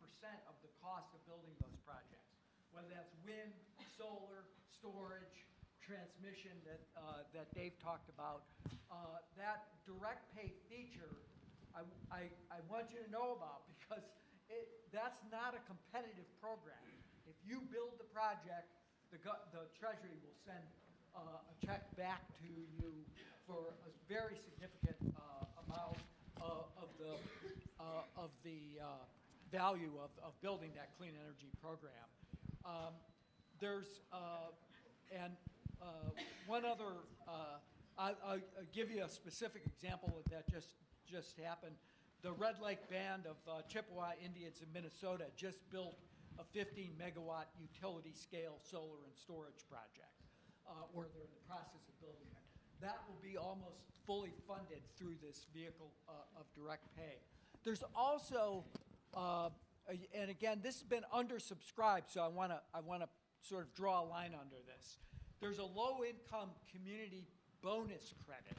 of the cost of building those projects, whether that's wind, solar, storage, transmission that Dave talked about. That direct pay feature I want you to know about, because that's not a competitive program. If you build the project, the Treasury will send a check back to you for a very significant amount of the value of building that clean energy program. There's one other. I'll give you a specific example that just happened. The Red Lake Band of Chippewa Indians in Minnesota just built a 15-megawatt utility-scale solar and storage project, where they're in the process of building it. That will be almost fully funded through this vehicle of direct pay. There's also, and again, this has been undersubscribed, so I want to sort of draw a line under this. There's a low-income community bonus credit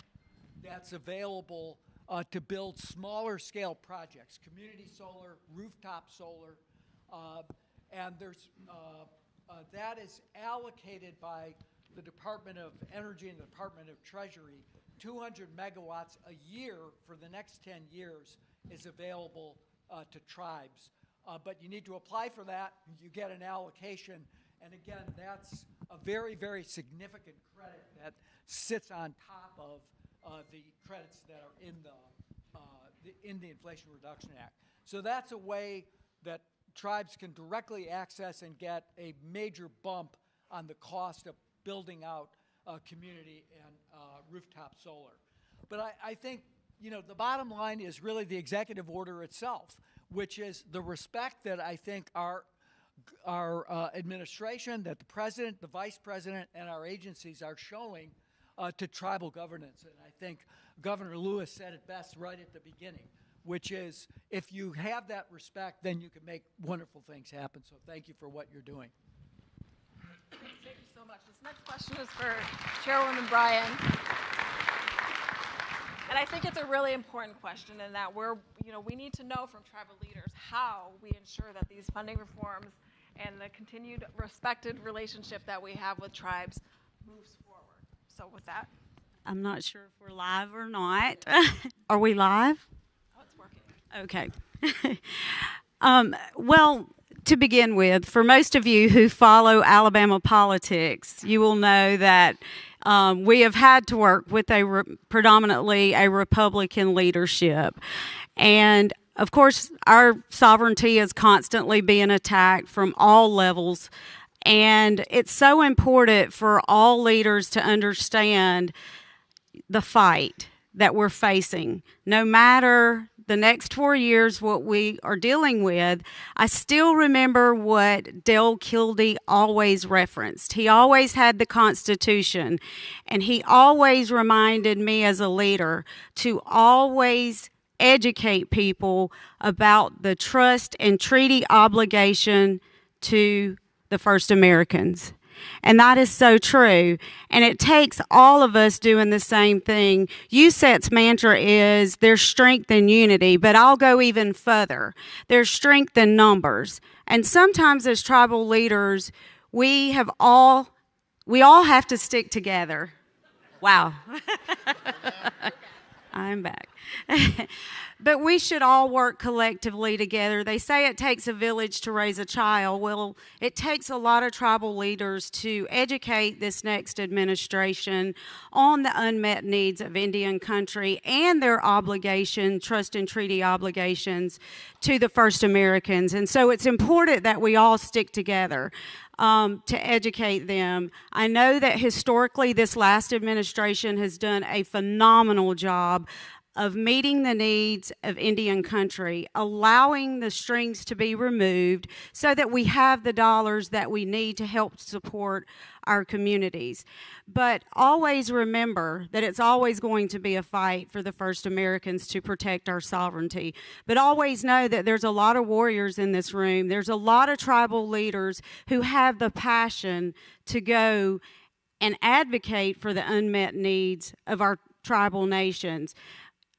that's available to build smaller scale projects, community solar, rooftop solar, and there's that is allocated by the Department of Energy and the Department of Treasury. 200 megawatts a year for the next 10 years is available to tribes. But you need to apply for that, you get an allocation, and again, that's a very, very significant credit that sits on top of the credits that are in the Inflation Reduction Act. So that's a way that tribes can directly access and get a major bump on the cost of building out community and rooftop solar. But I think, the bottom line is really the executive order itself, which is the respect that I think our administration, that the president, the vice president, and our agencies are showing to tribal governance. And I think Governor Lewis said it best right at the beginning, which is if you have that respect, then you can make wonderful things happen. So thank you for what you're doing. Thank you so much. This next question is for Chairwoman Bryan. And I think it's a really important question in that we need to know from tribal leaders how we ensure that these funding reforms and the continued respected relationship that we have with tribes moves forward. So with that. I'm not sure if we're live or not. Are we live? Oh, it's working. Okay. Well, to begin with, for most of you who follow Alabama politics, you will know that we have had to work with predominantly a Republican leadership. And of course, our sovereignty is constantly being attacked from all levels. And it's so important for all leaders to understand the fight that we're facing. No matter the next 4 years what we are dealing with, I still remember what Dale Kildee always referenced. He always had the Constitution, and he always reminded me as a leader to always educate people about the trust and treaty obligation to the First Americans. And that is so true. And it takes all of us doing the same thing. USET's mantra is there's strength in unity, but I'll go even further. There's strength in numbers. And sometimes as tribal leaders, we all have to stick together. Wow. I'm back. But we should all work collectively together. They say it takes a village to raise a child. Well, it takes a lot of tribal leaders to educate this next administration on the unmet needs of Indian country and their obligation, trust and treaty obligations to the First Americans. And so it's important that we all stick together to educate them. I know that historically this last administration has done a phenomenal job of meeting the needs of Indian country, allowing the strings to be removed so that we have the dollars that we need to help support our communities. But always remember that it's always going to be a fight for the First Americans to protect our sovereignty. But always know that there's a lot of warriors in this room. There's a lot of tribal leaders who have the passion to go and advocate for the unmet needs of our tribal nations.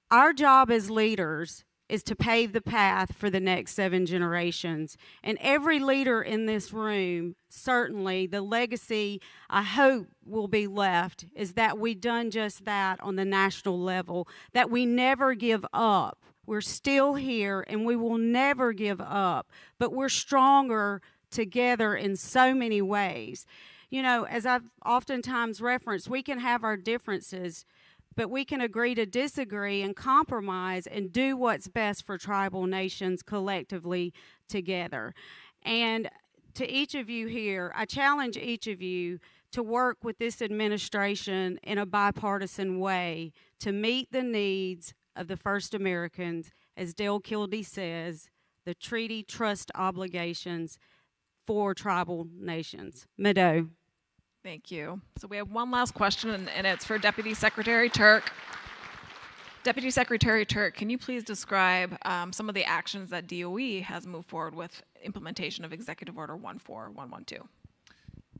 Our job as leaders is to pave the path for the next 7 generations. And every leader in this room, certainly the legacy I hope will be left is that we've done just that on the national level, that we never give up. We're still here and we will never give up, but we're stronger together in so many ways. You know, as I've oftentimes referenced, we can have our differences, but we can agree to disagree and compromise and do what's best for tribal nations collectively together. And to each of you here, I challenge each of you to work with this administration in a bipartisan way to meet the needs of the First Americans, as Dale Kildee says, the treaty trust obligations for tribal nations. Mado. Thank you. So we have one last question, and it's for Deputy Secretary Turk. Deputy Secretary Turk, can you please describe some of the actions that DOE has moved forward with implementation of Executive Order 14112?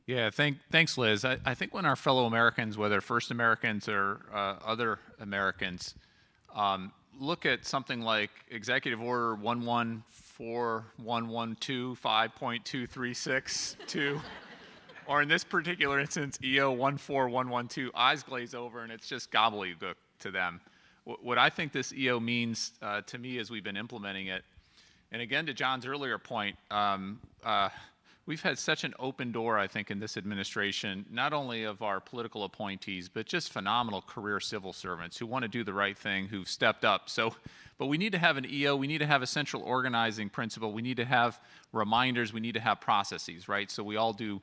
Yeah, thanks, Liz. I think when our fellow Americans, whether First Americans or other Americans, look at something like Executive Order 1141112 5.2362, or in this particular instance, EO 14112, eyes glaze over and it's just gobbledygook to them. What I think this EO means to me as we've been implementing it, and again to John's earlier point, we've had such an open door, I think, in this administration, not only of our political appointees, but just phenomenal career civil servants who want to do the right thing, who've stepped up. But we need to have an EO, we need to have a central organizing principle, we need to have reminders, we need to have processes, right? So we all do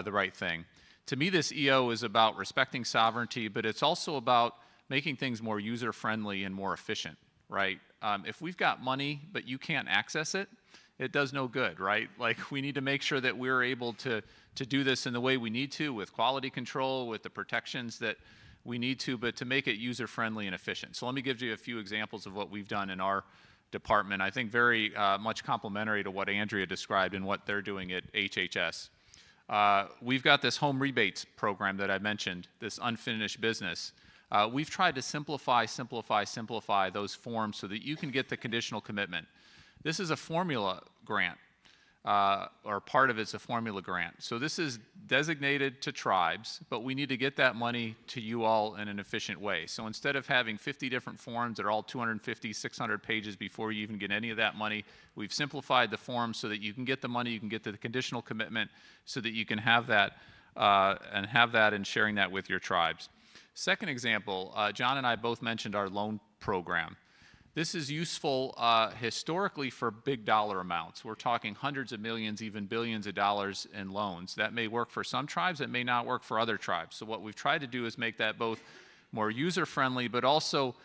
the right thing. To me, this EO is about respecting sovereignty, but it's also about making things more user-friendly and more efficient, right? If we've got money, but you can't access it, it does no good, right? Like, we need to make sure that we're able to do this in the way we need to, with quality control, with the protections that we need to, but to make it user-friendly and efficient. So let me give you a few examples of what we've done in our department, I think very much complementary to what Andrea described and what they're doing at HHS. We've got this home rebates program that I mentioned, this unfinished business. We've tried to simplify those forms so that you can get the conditional commitment. This is a formula grant, or part of it's a formula grant. So this is designated to tribes, but we need to get that money to you all in an efficient way. So instead of having 50 different forms that are all 250, 600 pages before you even get any of that money, we've simplified the forms so that you can get the money, you can get the conditional commitment, so that you can have that and sharing that with your tribes. Second example, John and I both mentioned our loan program. This is useful historically for big dollar amounts. We're talking hundreds of millions, even billions of dollars in loans. That may work for some tribes, it may not work for other tribes. So what we've tried to do is make that both more user-friendly, but also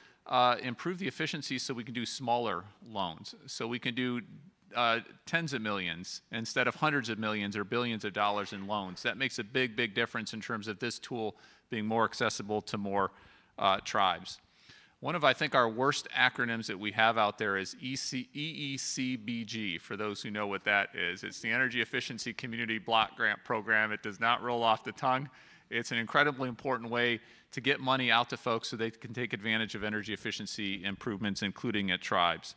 improve the efficiency so we can do smaller loans. So we can do tens of millions instead of hundreds of millions or billions of dollars in loans. That makes a big, big difference in terms of this tool being more accessible to more tribes. One of, I think, our worst acronyms that we have out there is EECBG, for those who know what that is. It's the Energy Efficiency Community Block Grant Program. It does not roll off the tongue. It's an incredibly important way to get money out to folks so they can take advantage of energy efficiency improvements, including at tribes.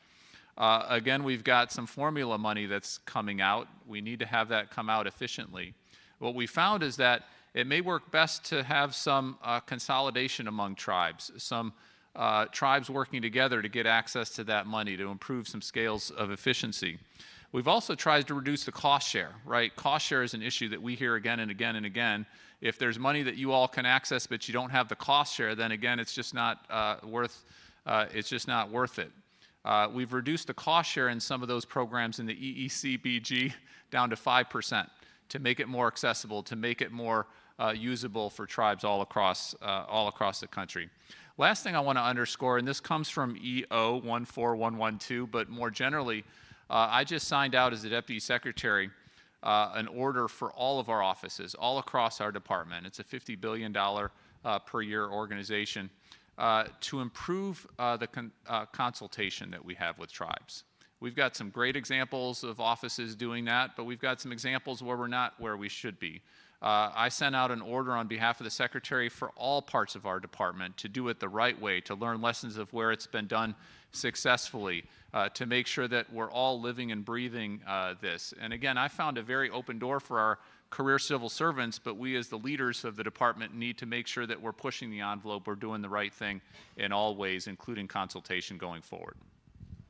Again, we've got some formula money that's coming out. We need to have that come out efficiently. What we found is that it may work best to have some consolidation among tribes, some tribes working together to get access to that money to improve some scales of efficiency. We've also tried to reduce the cost share, right? Cost share is an issue that we hear again and again and again. If there's money that you all can access but you don't have the cost share, then again, it's just not worth it. We've reduced the cost share in some of those programs in the EECBG down to 5% to make it more accessible, to make it more usable for tribes all across the country. Last thing I want to underscore, and this comes from EO 14112, but more generally, I just signed out as the Deputy Secretary an order for all of our offices, all across our department. It's a $50 billion per year organization to improve the consultation that we have with tribes. We've got some great examples of offices doing that, but we've got some examples where we're not where we should be. I sent out an order on behalf of the Secretary for all parts of our department to do it the right way, to learn lessons of where it's been done successfully, to make sure that we're all living and breathing this. And again, I found a very open door for our career civil servants, but we as the leaders of the department need to make sure that we're pushing the envelope, we're doing the right thing in all ways, including consultation going forward.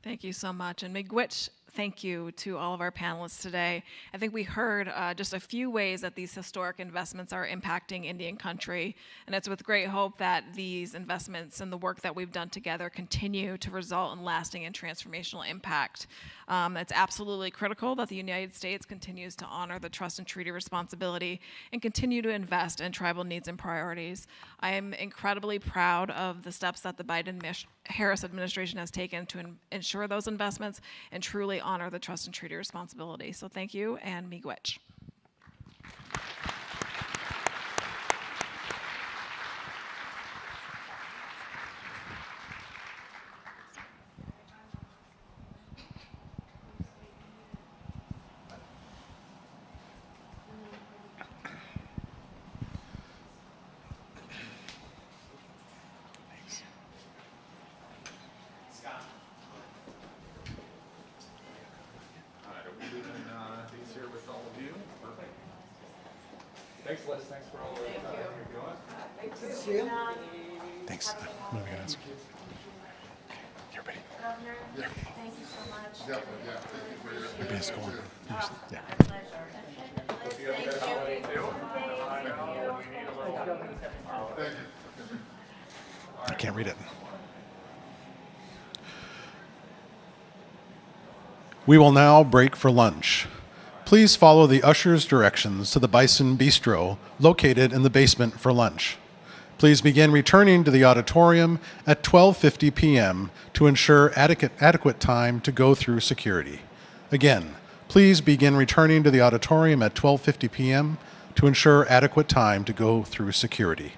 Thank you so much. And Miigwech, thank you to all of our panelists today. I think we heard just a few ways that these historic investments are impacting Indian country, and it's with great hope that these investments and the work that we've done together continue to result in lasting and transformational impact. It's absolutely critical that the United States continues to honor the trust and treaty responsibility and continue to invest in tribal needs and priorities. I am incredibly proud of the steps that the Biden-Harris administration has taken to ensure those investments and truly honor the trust and treaty responsibility. So thank you, and Miigwech. Thanks, Liz. Thanks for all the work you're doing. Thanks. I'm going to ask. You're ready. Governor, thank you so much. Definitely, yeah. Thank you for your Everybody's going. Yeah. Thank you. I can't read it. We will now break for lunch. Please follow the usher's directions to the Bison Bistro located in the basement for lunch. Please begin returning to the auditorium at 12:50 p.m. to ensure adequate time to go through security. Again, please begin returning to the auditorium at 12:50 p.m. to ensure adequate time to go through security.